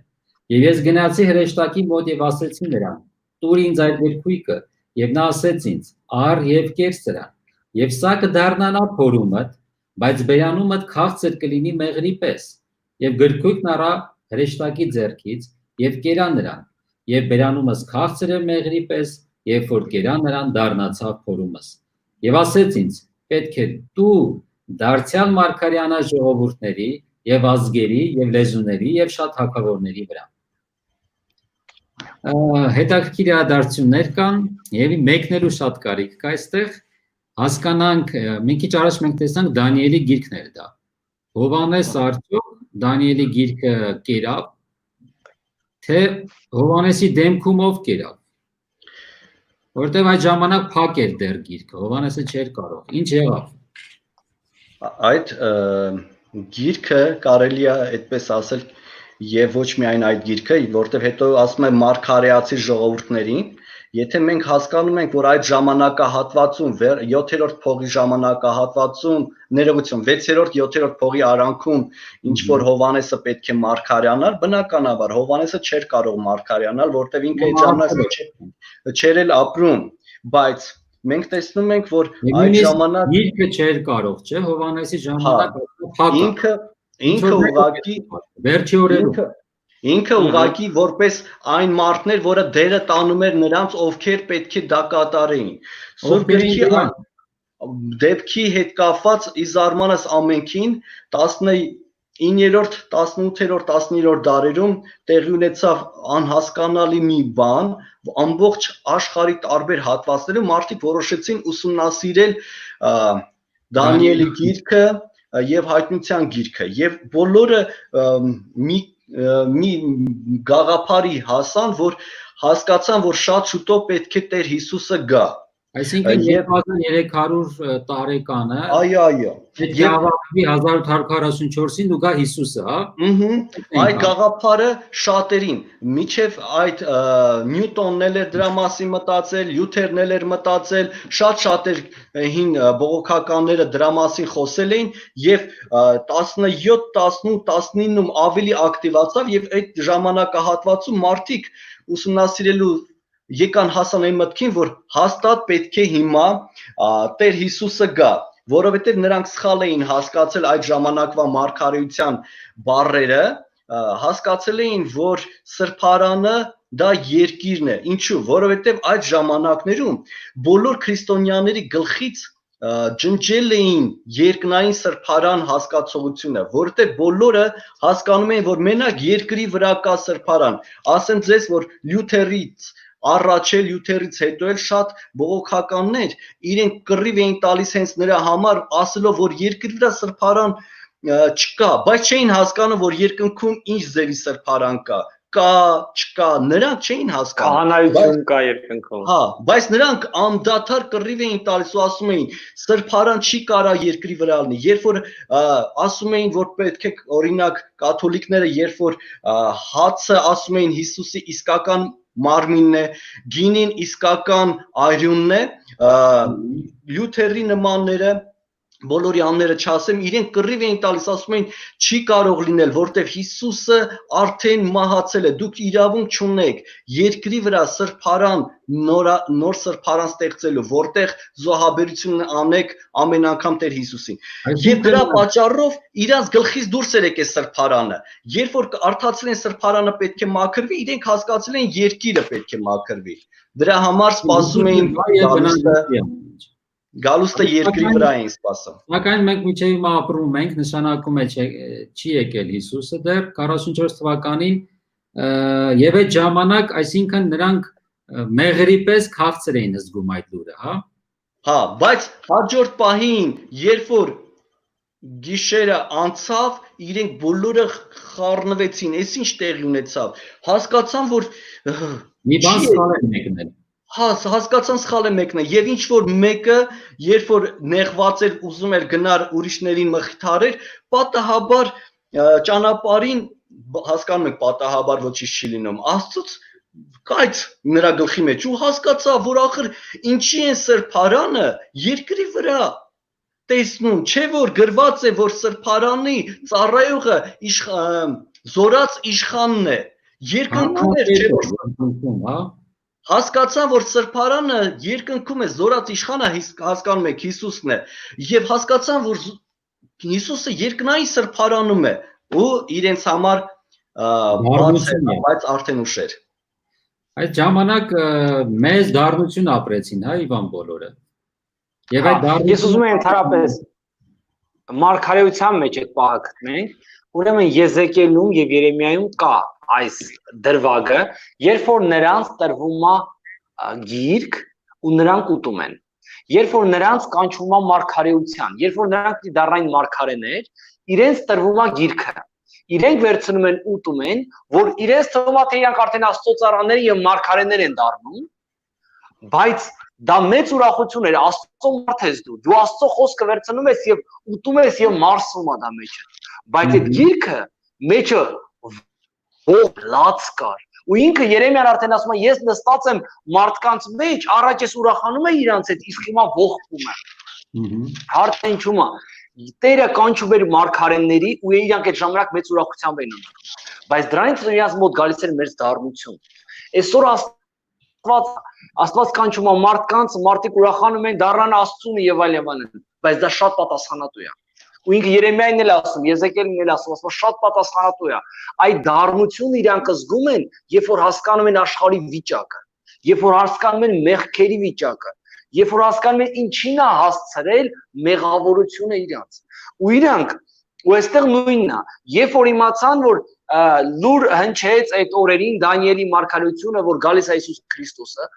եւ ես գնացի հրեշտակի մոտ եւ ասեցի նրան. «Տուր ինձ այդ երկույկը», եւ նա ասեց ինձ. «Առ եւ կեր սրան»։ Եվ սա կդառնանա փորումդ, բայց բերանումդ քաղցր կլինի մեղրի պես։ Եվ գրքույկն առա հրեշտակի ձեռքից եւ կերա նրան, եւ բերանումս քաղցր է մեղրի պես, երբ որ կերա նրան դառնացավ փորումս։ Եվ ասեց ինձ. «Պետք է դու դարձյալ մարգարյանա ժողովուրդների եւ ազգերի եւ լեզուների եւ շատ հակավորների վրա»։ Հետաքրքիր իրադարձություններ կան եւ մեկնելու շատ կարիք կա այստեղ։ Հասկանանք, մի քիչ առաջ մենք տեսանք Դանիելի գիրքն էր դա։ Հովանես արդյոք Դանիելի գիրքը կերավ, թե Հովանեսի դեմքում ով կերավ։ Որտեւ այդ ժամանակ փակ էր դեռ գիրքը, Հովանեսը չէր կարող։ Ինչ եղավ։ Այդ գիրքը կարելի է այդպես ասել եւ ոչ միայն այդ գիրքը, որտեվ հետո ասում է մարգարեացի ժողովուրդներին, եթե մենք հասկանում ենք, որ այդ ժամանակահատվածում 7-րդ փողի ժամանակահատվածում, ներողություն, 6-րդ, 7-րդ փողի արանքում ինչ որ Հովանեսը պետք է մարգարյանալ, բնականաբար Հովանեսը չէր կարող մարգարյանալ, որտեվ ինքը այդ ժամանակ չէր էլ ապրում, բայց մենք տեսնում ենք, որ այդ ժամանակ գիրքը չէր կարող, չէ՞, Հովանեսի ժամանակ փակ ինքը ուղղակի վերջի օրերում ինքը ուղղակի որպես այն մարդներ, որը դերը տանում էր նրանց, ովքեր պետք է դա կատարեին։ Սուրբ գրքի դեպքի հետ կապված ի զարմանս ամենքին 19-րդ, 18-րդ, 19-րդ դարերում տեղի ունեցավ անհասկանալի մի բան, ամբողջ աշխարհի տարբեր հատվածներում մարդիկ որոշեցին ուսումնասիրել Դանիելի գիրքը եւ հայտնության գիրքը եւ բոլորը մի գաղափարի հասան, որ հասկացան, որ շատ շուտով պետք է Տեր Հիսուսը գա։ Այսինքն 2300 տարեկանը այո եւ 1844-ին դու գա Հիսուսը, հա։ Այդ գաղափարը շատերին, միջև այդ Նյուտոնն էլ էր դրա մասին մտածել, Լյութերն էլ էր մտածել, շատ-շատեր հին բողոքականները դրա մասին խոսել էին եւ 17, 18, 19-ում ավելի ակտիվացավ եւ այդ ժամանակահատվածում մարդիկ ուսումնասիրելու եկան հասան այն մտքին, որ հաստատ պետք է հիմա Տեր Հիսուսը գա, որովհետև նրանք սխալ էին հասկացել այդ ժամանակվա մարգարեության բառերը, հասկացել էին, որ սրբարանը դա երկիրն է, ինչու, որովհետև այդ ժամանակներում բոլոր քրիստոնյաների գլխից ջնջել էին երկնային սրբարան հասկացողությունը, որովհետև բոլորը հասկանում էին, որ մենակ երկրի վրա կա սրբարան, ասեմ ձեզ, որ Լյութերից առաջ էլ Լյութերից հետո էլ շատ բողոքականներ իրենք կռիվ էին տալիս հենց նրա համար, ասելով, որ երկրի վրա սրբարան չկա, բայց չէին հասկանում, որ երկնքում ինչ ձևի սրբարան կա, չկա, նրանք չէին հասկանում։ Քահանայություն կա երկնքում։ Հա, բայց նրանք անդադար կռիվ էին տալիս ու ասում էին, սրբարան չի կարա երկրի վրա լինի։ Երբ որ ասում էին, որ պետք է օրինակ կաթոլիկները, երբ որ հացը ասում էին Հիսուսի իսկական մարմինն է, գինին իսկական արյունն է, Լյութերի նմանները բոլորյանները չասեմ, իրենք կռիվ էին տալիս, ասում էին, չի կարող լինել, որտեղ Հիսուսը արդեն մահացել է, դուք իրավունք չունեք երկրի վրա սրբարան, նոր սրբարան ստեղծելու, որտեղ զոհաբերություն անեք ամեն անգամ Տեր Հիսուսին։ Եվ դրա պատճառով իրանց գլխից դուրս էր եկել սրբարանը։ Երբ որ արդացել են սրբարանը պետք է մաքրվի, իրենք հասկացել են երկիրը պետք է մաքրվի։ Դրա համար սպասում էին Գալուստը երկրի վրա էին սպասում։ Սակայն մենք միջև հիմա ապրում ենք, նշանակում է չի եկել Հիսուսը դեռ 44 թվականին եւ այդ ժամանակ, այսինքն նրանք մեղրի պես քաղցր էին զգում այդ լուրը, հա։ Հա, բայց հաջորդ պահին, երբ որ գիշերը անցավ, իրենք բոլորը խառնվեցին, այս ինչ տեղի ունեցավ։ Հասկացան, որ մի բան սխալ է մեկնել։ Հա, հասկացան սխալ է մեկն է եւ ինչ որ մեկը երբ որ նեղված էր ուզում էր գնար ուրիշներին մխիթարեր, պատահաբար ճանապարհին հասկանում եք պատահաբար ոչինչ չի լինում, Աստծուց կայց նրա գլխի մեջ ու հասկացավ որ ախր ինչի են սրբարանը երկրի վրա տեսնում, չէ որ գրված է որ սրբարանի ծառայողը զորած իշխանն է։ Երկնքում էր, չէ որ հա։ հասկացան որ սրբարանը երկնքում է, զորած իշխանը հասկանում եք Հիսուսն է, եւ հասկացան որ Հիսուսը երկնային սրբարանում է ու իրենց համար բաց է, բայց արդեն ուշ էր։ Այդ ժամանակ մեծ դառնություն ապրեցին, հա Իվան բոլորը։ Եվ այդ դառնությունը ես ուզում եմ ընդհանրապես մարգարեության մեջ այդ պահը գտնենք, ուրեմն Եզեկիելում եւ Երեմիայում կա այս դրվագը, երբ որ նրանց տրվում է գիրք ու նրանք ուտում են, երբ որ նրանց կանչվում է մարգարեության, երբ որ նրանք դառնային մարգարեներ, իրենց տրվում է գիրքը, իրենք վերցնում են ուտում են, որ իրենց թվում է թե իրանք արդեն Աստծո ծառաներ եւ մարգարեներ են դառնում, բայց դա մեծ ուրախություն էր, Աստծո մարդ ես դու Աստծո խոսքը վերցնում ես եւ ուտում ես եւ մարսվում է դա մեջը, բայց այդ գիրքը մեջը ող լաց կար, ու ինքը Երեմիան արդեն ասում է ես նստած եմ մարդկանց մեջ, առաջ ես ուրախանում եմ իրանց հետ, իսկ հիմա ողբում եմ, հարցը ինչու՞մ է, Տերը կանչում էր մարգարեների ու իրանք այդ ժամանակ մեծ ուրախությամբ էին ունենում, բայց դրանից իրանց մոտ գալիս էր մեծ դառնություն, այսօր Աստված կանչում է մարդկանց, մարդիկ ուրախանում են դառնան Աստծուն եւ այլն, բայց դա շատ պատասխանատու է։ Ու ինքը Երեմիային էլ ասում, Եզեկիելին էլ ասում, շատ պատասխանատու է։ Այդ դառնությունը իրանք զգում են, երբ որ հասկանում են աշխարհի վիճակը, երբ որ հասկանում են մեղքերի վիճակը, երբ որ հասկանում են ինչին է հասցրել մեղավորությունը իրանց։ Ու իրանք ու այստեղ նույնն է, երբ որ իմացան, որ լուր հնչեց այդ օրերին Դանիելի մարգարեությունը, որ գալիս է Հիսուս Քրիստոսը,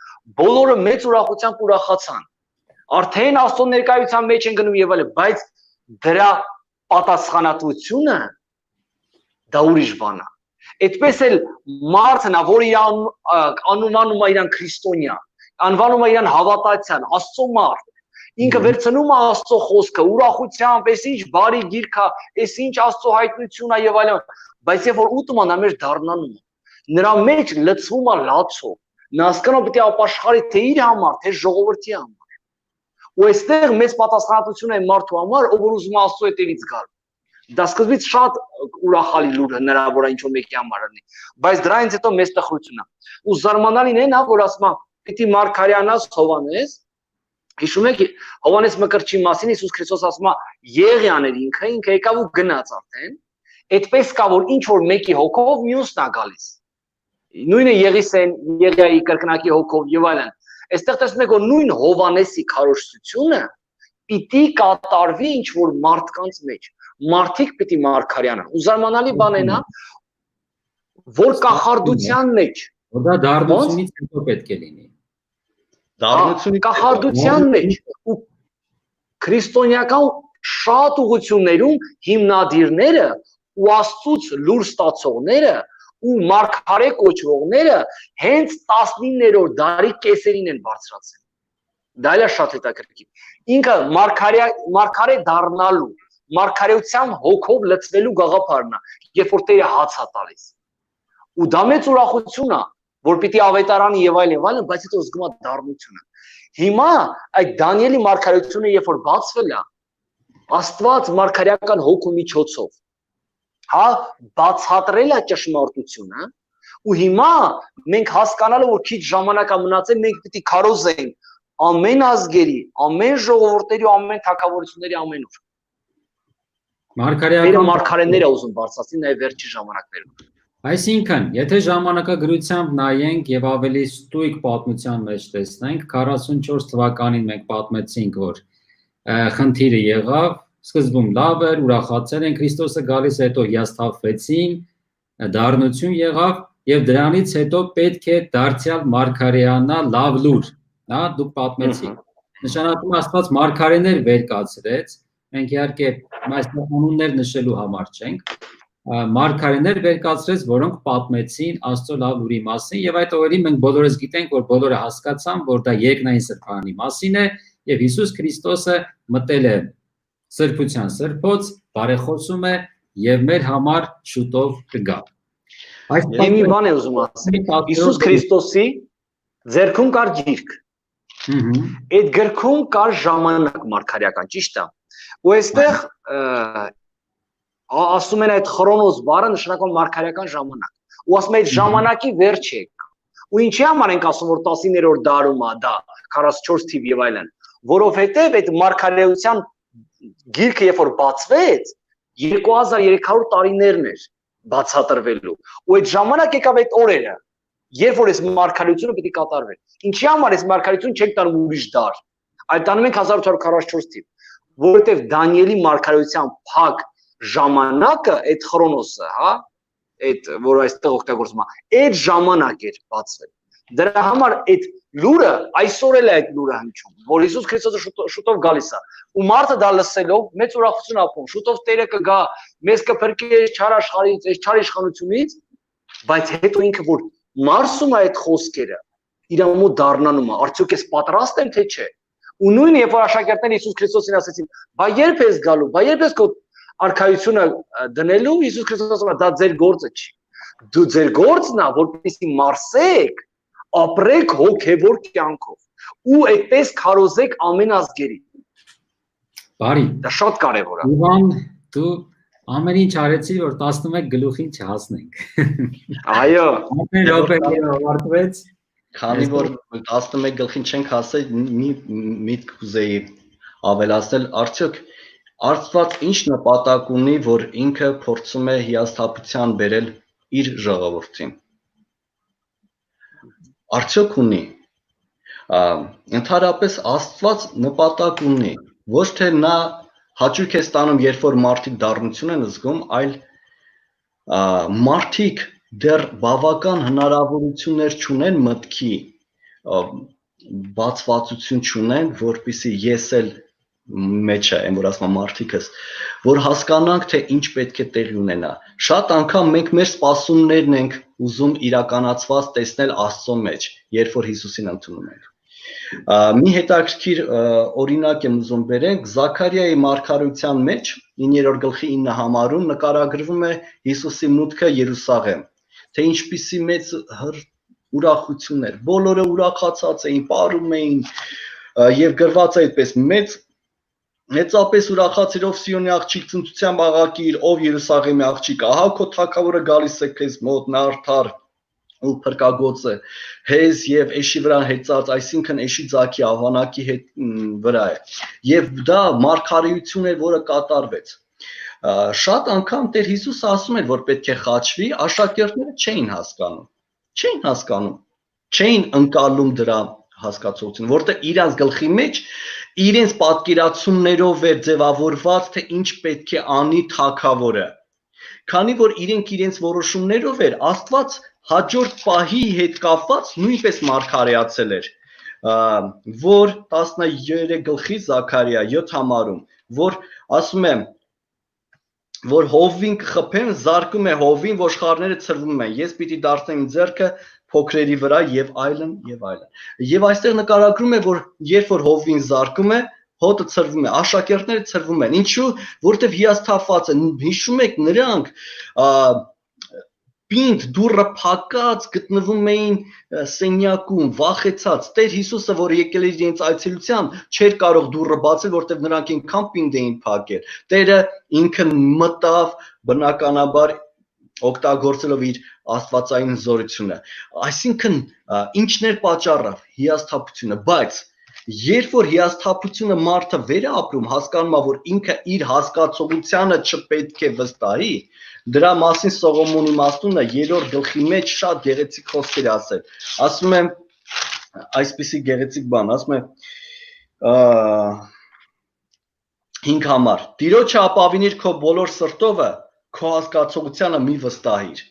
բոլորը մեծ ուրախությամբ ուրախացան։ Արդեն Աստծո ներկայության մեջ են գնում եւ այլն, բայց դրա պատասխանատվությունը դա ուրիշ բան է։ Այդպես էլ մարդն է, որ իր անվանում է իրան քրիստոնյա, անվանում է իրան հավատացյան, Աստծո մարդ, ինքը վերցնում է Աստծո խոսքը ուրախությամբ, այս ինչ բարի գիրք է, այս ինչ Աստծո հայտնություն է եւ այլն, բայց երբ որ ուտում է նա մեջ դառնանում է, նրա մեջ լցվում է լացով, նա հասկանում պետք է ապաշխարի թե իր համար, թե ժողովրդի համար։ Ու այստեղ մեծ պատասխանատվություն է մարդու համար, ով որ ուզում է Աստծո հետևից գալ։ Դա սկզբից շատ ուրախալի լուր հնարավոր է ինչ-որ մեկի համար լինի, բայց դրանից հետո մեծ տխրություն է։ Ու զարմանալին է նա, որ ասում է, պիտի մարգարեանաս Հովհաննես, հիշում եք Հովհաննես Մկրտչի մասին Հիսուս Քրիստոս ասում է, Եղիան էր ինքը եկավ ու գնաց արդեն, այդպես կա որ ինչ որ մեկի հոգով մյուսն է գալիս։ Նույնը Եղիսեն, Եղիայի կրկնակի հոգով եւ այլն։ Այստեղ տեսնում եք որ նույն Հովհաննեսի քարոզությունը պիտի կատարվի ինչ որ մարդկանց մեջ։ Մարդիկ պիտի մարգարեանան։ Ու զարմանալի բան է նա, որ կախարդության մեջ, դա դառնությունից հետո պետք է լինի։ Կախարդության մեջ ու քրիստոնեական շատ ուղղություններում հիմնադիրները ու Աստծուց լուր ստացողները ու մարգարե կոչվողները հենց 19-րդ դարի կեսերին են բարձրացել։ Դա էլ է շատ հետաքրքիր։ Ինքը մարգարե դառնալու, մարգարեության հոգով լցվելու գաղափարն է, երբ որ Տերը հաց է տալիս։ Ու դա մեծ ուրախություն է, որ պիտի ավետարանի եւ այլն, բայց հետո զգում է դառնությունը։ Հիմա այդ Դանիելի մարգարեությունը երբ որ բացվել է, Աստված մարգարեական հոգու միջոցով, հա, բացատրել է ճշմարտությունը, ու հիմա մենք հասկանալը որ քիչ ժամանակ է մնացել, մենք պիտի քարոզենք ամեն ազգերի, ամեն ժողովուրդների ու ամեն թագավորությունների ամենուր։ Մարգարեները ուզում բարձրացնել նաեւ վերջի ժամանակներում։ Այսինքն, եթե ժամանակագրությամբ նայենք եւ ավելի ստույգ պատմության մեջ տեսնենք, 44 թվականին մենք պատմեցինք, որ խնդիրը եղավ, սկզբում լավ էր, ուրախացել են, Քրիստոսը գալիս հետո հիասթափվեցին, դառնություն եղավ եւ դրանից հետո պետք է դարձյալ մարգարեանա լավ լուր, հա, դուք պատմեցիք։ Նշանակում Աստված մարգարեներ վեր կացրեց, մենք իհարկե այս անուններ նշելու համար չենք, մարգարեներ վեր կացրեց, որոնք պատմեցին Աստծո լավ լուրի մասին եւ այդ օրերին մենք բոլորս գիտենք, որ բոլորը հասկացան, որ դա երկնային սրբանի մասին է եւ Հիսուս Քրիստոսը մտել է սրբության սրբոց, բարեխոսում է եւ մեր համար շուտով կգա։ Այս մի բան եմ ուզում ասել։ Հիսուս Քրիստոսի ձեռքում կար գիրք։ Այդ գրքում կար ժամանակ մարգարեական, ճիշտ է։ Ու այստեղ ասում են այդ Քրոնոս բառը նշանակում մարգարեական ժամանակ։ Ու ասում են այդ ժամանակի վերջը եկա։ Ու ինչի համար ենք ասում որ 19-րդ դարում է դա 44 թիվ եւ այլն, որովհետեւ այդ մարգարեության գիրքը երբ որ բացվեց 2300 տարիներն էր բացատրվելու։ Ու այդ ժամանակ եկավ այդ օրերը, երբ որ այս մարգարեությունը պիտի կատարվեր։ Ինչի համար այս մարգարեությունը չենք տանում ուրիշ դար, այլ տանում ենք 1844 թիվ, որովհետեւ Դանիելի մարգարեության փակ ժամանակը այդ Քրոնոսը, հա, այդ որ այստեղ օգտագործվում է, այդ ժամանակ էր բացվել։ Դրա համար այդ լուրը այսօր էլ է այդ լուրը հնչում, որ Հիսուս Քրիստոսը շուտով գալիս է։ Ու մարդը դա լսելով մեծ ուրախություն ապրում, շուտով Տերը կգա, մեզ կփրկի չար աշխարհից, այս չար իշխանությունից, բայց հետո ինքը որ մարսում է այդ խոսքերը, իր մոտ դառնանում է, արդյոք ես պատրաստ եմ թե չէ։ Ու նույն երբ որ աշակերտները Հիսուս Քրիստոսին ասեցին, բա երբ ես գալու, բա երբ ես քո արքայությունը դնելու, Հիսուս Քրիստոսը ասում է, դա ձեր գործը չի։ Դու ձեր գործն է, որպեսզի մարսեք, ապրեք հոգևոր կյանքով ու այդպես քարոզեք ամեն ազգերի։ Բարի։ Դա շատ կարևոր է։ Իվան, դու ամեն ինչ արեցի, որ 11 գլուխին չհասնենք։ Այո։ Ամեն րոպեին ավարտվեց։ Քանի որ 11 գլխին չենք հասել, մի միտք կուզեի ավելացնել, արդյոք Աստված ինչ նպատակ ունի, որ ինքը փորձում է հիասթափության բերել իր ժողովրդին։ Արդյոք ունի։ Ընդհանրապես Աստված նպատակ ունի, ոչ թե նա հաճույք է ստանում, երբ որ մարդիկ դառնություն են զգում, այլ մարդիկ դեռ բավական հնարավորություններ չունեն մտքի բացվածություն չունեն, որպեսզի ես էլ մեջը եմ, որ ասում եմ մարդիկս, որ հասկանանք, թե ինչ պետք է տեղի ունենա։ Շատ անգամ մենք մեր սպասումներն ենք ուզում իրականացված տեսնել Աստծո մեջ, երբ որ Հիսուսին ընդունում ենք։ Մի հետաքրքիր օրինակ եմ ուզում բերենք, Զաքարիայի մարգարեության մեջ 9-րդ գլխի 9 համարում նկարագրվում է Հիսուսի մուտքը Երուսաղեմ, թե ինչպիսի մեծ ուրախություն էր, բոլորը ուրախացած էին, պարում էին եւ գրված է այդպես մեծապես ուրախացիր ով Սիոնի աղջիկ ծնծությամբ աղաղակիր, ով Երուսաղեմի աղջիկ, ահա քո թագավորը գալիս է քեզ մոտ, նա արդար ու փրկագործը, հեզ եւ էշի վրա հեծած, այսինքն էշի ձաքի աղվանակի վրա է։ Եվ դա մարգարեություն էր, որը կատարվեց։ Շատ անգամ Տեր Հիսուսը ասում էր, որ պետք է խաչվի, աշակերտները չէին ընկալում դրա հասկացողությունը, որտեղ իրանց գլխի մեջ իրենց պատկերացումներով էր ձևավորված, թե ինչ պետք է անի թագավորը։ Քանի որ իրենց որոշումներով էր, Աստված հաջորդ պահի հետ կապված նույնպես մարգարեացել էր, որ 13 գլխի Զաքարիա 7 համարում, որ ասում է, որ հովին կխփեմ, զարկում է հովին, ոշխարները ցրվում են, ես պիտի դարձնեմ իմ ձեռքը փոքրերի վրա եւ այլն եւ այլն։ Եվ այստեղ նկարագրում է, որ երբ որ հովին զարկում է, հոտը ցրվում է, աշակերտները ցրվում են։ Ինչու՞, որտեվ հիասթափված են։ Հիշում եք, նրանք պինդ դուրը փակած գտնվում էին սենյակում, վախեցած։ Տեր Հիսուսը, որ եկել էր իրենց այցելության, չէր կարող դուրը բացել, որտեվ նրանք ինքան պինդ էին փակել։ Տերը ինքը մտավ բնականաբար օգտագործելով իր աստվածային զորությունը։ Այսինքն ինչն էր պատճառը, հիասթափությունը, բայց երբ որ հիասթափությունը մարդը վեր է ապրում, հասկանում է, որ ինքը իր հասկացողությանը չպետք է վստահի, դրա մասին Սողոմոն իմաստունը 3-րդ գլխի մեջ շատ գեղեցիկ խոսքեր ասել։ Ասում է այսպիսի գեղեցիկ բան, ասում է 5 համար. Տիրոջը ապավինիր քո բոլոր սրտովը, քո հասկացողությանը մի վստահիր։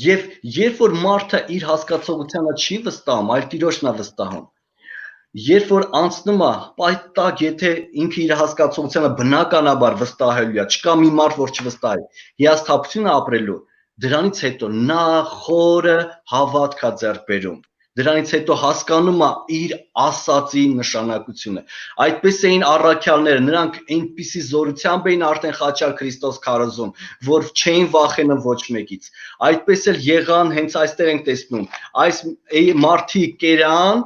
Եվ երբ որ մարդը իր հասկացողությանը չի վստահում, այլ Տիրոջն է վստահում, երբ որ անցնում է, պայտակ, եթե ինքը իր հասկացողությանը բնականաբար վստահելու է, չկա մի մարդ, որ չվստահի, հիասթափությունը ապրելու, դրանից հետո նա խորը հավատք է ձեռք բերում, դրանից հետո հասկանում է իր ասածի նշանակությունը։ Այդպես էին առաքյալները, նրանք այնպիսի զորությամբ էին արդեն խաչալ Քրիստոս քարոզում, որ չէին վախենում ոչ մեկից։ Այդպես էլ եղան, հենց այստեղ ենք տեսնում, այս մարդիկ կերան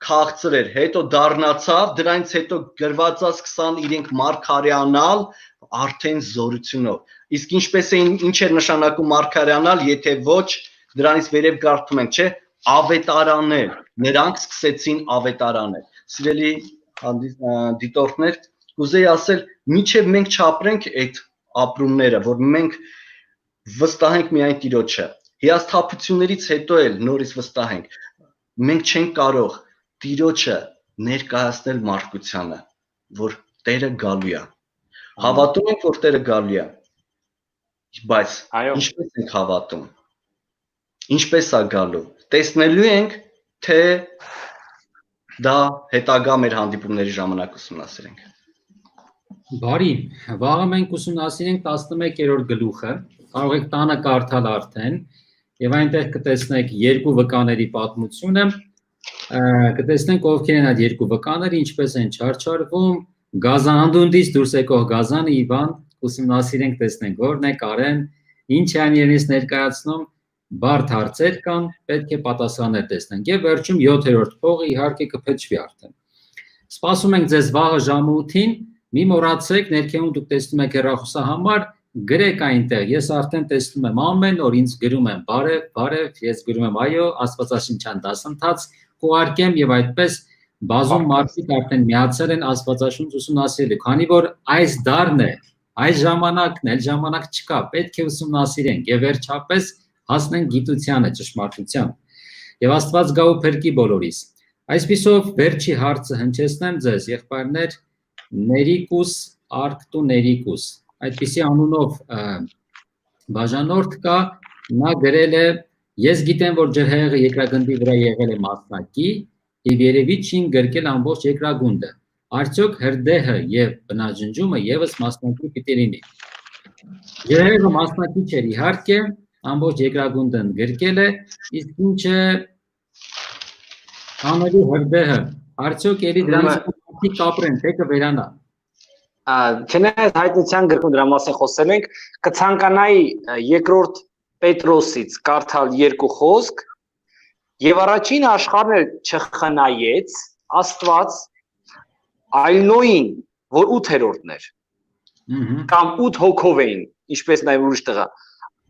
քաղցր էր, հետո դառնացավ, դրանից հետո գրվածած 20 իրենք մարգարյանալ արդեն զորությունով։ Իսկ ինչպես էին ինչ էր նշանակում մարգարյանալ, եթե ոչ դրանից վերև կարդում ենք, չէ, ավետարանել, նրանք սկսեցին ավետարանել։ Սիրելի դիտորդներ, կուզեի ասել, միչև մենք չապրենք այդ ապրումները, որ մենք վստահենք միայն Տիրոջը։ Հիասթափություններից հետո էլ նորից վստահենք, մենք չենք կարող Տիրոջը ներկայացնել մարդկությանը, որ Տերը գալու է։ Հավատում ենք, որ Տերը գալու է, բայց ինչպես ենք հավատում։ Ինչպես է գալու։ Տեսնելու ենք, թե դա հետագա մեր հանդիպումների ժամանակ ուսումնասիրենք։ Բարի, վաղը մենք ուսումնասիրենք 11-րդ գլուխը, կարող եք տանը կարդալ արդեն, եւ այնտեղ կտեսնեք երկու վկաների պատմությունը, կտեսնենք ովքեր են այդ երկու վկաները, ինչպես են չարչարվում, գազանանդունդից դուրս եկող գազանը Իվան, ուսումնասիրենք, տեսնենք որն է, Կարեն, ինչ են իրենից ներկայացնում, բարդ հարցեր կան, պետք է պատասխաններ տեսնենք եւ վերջում 7-րդ փողը իհարկե կփչվի արդեն։ Սպասում ենք ձեզ վաղը ժամը 8-ին, մի մոռացեք, ներքևում դուք տեսնում եք հեռախոսահամար, գրեք այնտեղ, ես արդեն տեսնում եմ ամեն օր ինձ գրում են բարև, ես գրում եմ այո, աստվածաշնչյան դասընթաց կուղարկեմ եւ այդպես բազում մարդիկ արդեն միացել են աստվածաշունչ ուսումնասիրելու, քանի որ այս դարն է, այս ժամանակն է, ժամանակ չկա, պետք է ուսումնասիրենք եւ վերջապես հասնենք գիտությանը, ճշմարտության։ Եվ Աստված գա ու փրկի բոլորիս։ Այսպիսով վերջի հարցը հնչեցնեմ ձեզ, եղբայրներ, Ներիկուս Արկտու Ներիկուս, այդպիսի անունով բաժանորդ կա, նա գրել է, ես գիտեմ, որ ջրհեղեղը երկրագնդի վրա եղել է մասնակի, եւ երևի չին գրկել ամբողջ երկրագունդը։ Արդյոք հրդեհը եւ բնաջնջումը եւս մասնակի պիտի լինի։ Ջրհեղեղը մասնակի չէր, իհարկե, ամբողջ երկրագունդը գրկել է, իսկ ինչ է անելու հրդեհը, արդյոք ելի դրանից կապրեն, թե կվերանա։ Չնայած հայտնության գրքում դրա մասին խոսել ենք, կցանկանայի երկրորդ Պետրոսից կարդալ երկու խոսք, եւ առաջին աշխարհն էլ չխնայեց Աստված այլնոյին, որ 8-րդն էր, կամ 8 հոգով էին, ինչպես նաեւ ուրիշ տղա,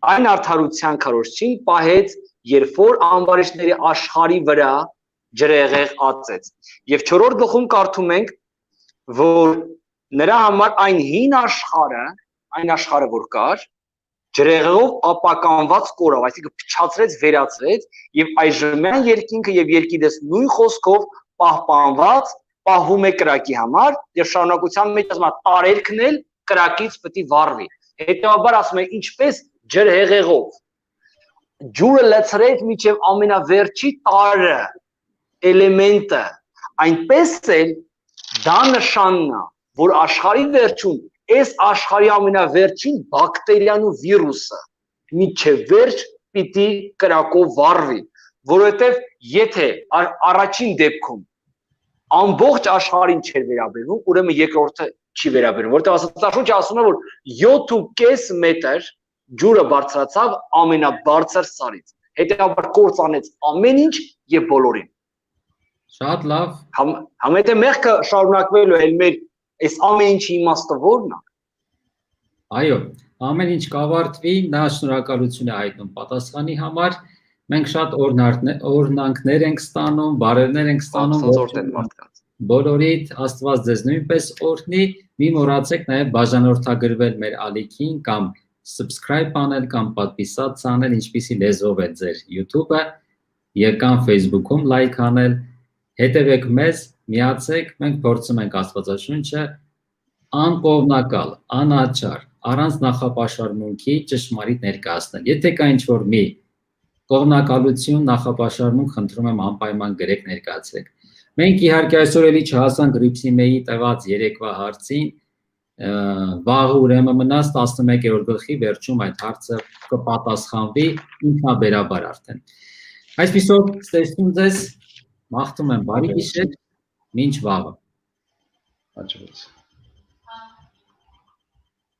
այն արդարության քարոզչին պահեց, երբ որ ամբարիշտների աշխարհի վրա ջրհեղեղ ածեց։ Եվ 4-րդ գլխում կարդում ենք, որ նրա համար այն հին աշխարհը, այն աշխարհը որ կար, ջրհեղեղով ապականված կորավ, այսինքն փչացրեց, վերացրեց, եւ այժմյան երկինքը եւ երկիդես նույն խոսքով պահպանված, պահվում է կրակի համար, եւ շարունակության մեջ ասում է տարերքն էլ կրակից պետք է վառվի։ Հետեւաբար ասում է ինչպես ջրհեղեղով ջուրը լցրեց միջև ամենավերջի տարը էլեմենտը, այնպես էլ դա նշանն է, որ աշխարհի վերջում այս աշխարհի ամենավերջին բակտերիան ու վիրուսը միջև վերջ պիտի կրակով վառվի, որովհետև եթե առաջին դեպքում ամբողջ աշխարհին չէր վերաբերվում, ուրեմն երկրորդը չի վերաբերվում, որովհետև Աստվածաշունչը ասում է, որ 7.5 մետր ջուրը բարձրացավ ամենաբարձր սարից, հետեւաբար կործանեց ամեն ինչ եւ բոլորին։ Շատ լավ։ Համենայն մեղքը շարունակվելու է մեր այս ամեն ինչի իմաստը ո՞րն է։ Այո, ամեն ինչ կավարտվի, նա շնորհակալություն է հայտնում պատասխանի համար։ Մենք շատ օրհնանքներ ենք ստանում, բարերներ ենք ստանում բոլորիդ, Աստված ձեզ նույնպես օրհնի, մի մոռացեք նաև բաժանորդագրվել մեր ալիքին կամ subscribe անել կամ պատվիսած անել, ինչպիսի լեզվով է ձեր YouTube-ը, կամ Facebook-ում like անել, հետևեք մեզ, միացեք, մենք փորձում ենք Աստվածաշունչը անկողմնակալ, անաչար, առանց նախապաշարմունքի ճշմարիտ ներկայացնել։ Եթե կա ինչ-որ մի կողմնակալություն, նախապաշարմունք, խնդրում եմ անպայման գրեք, ներկայացրեք։ Մենք իհարկե այսօր էլի չհասանք Ռիփսիմեի տված երեկվա հարցին, վաղը ուրեմն մնաց 11-րդ գլխի վերջում այդ հարցը կպատասխանվի ինքնաբերաբար արդեն։ Այսպիսով ստեսնում ձեզ, մաղթում եմ բարի գիշեր, մինչ վաղը։ Հաջողություն։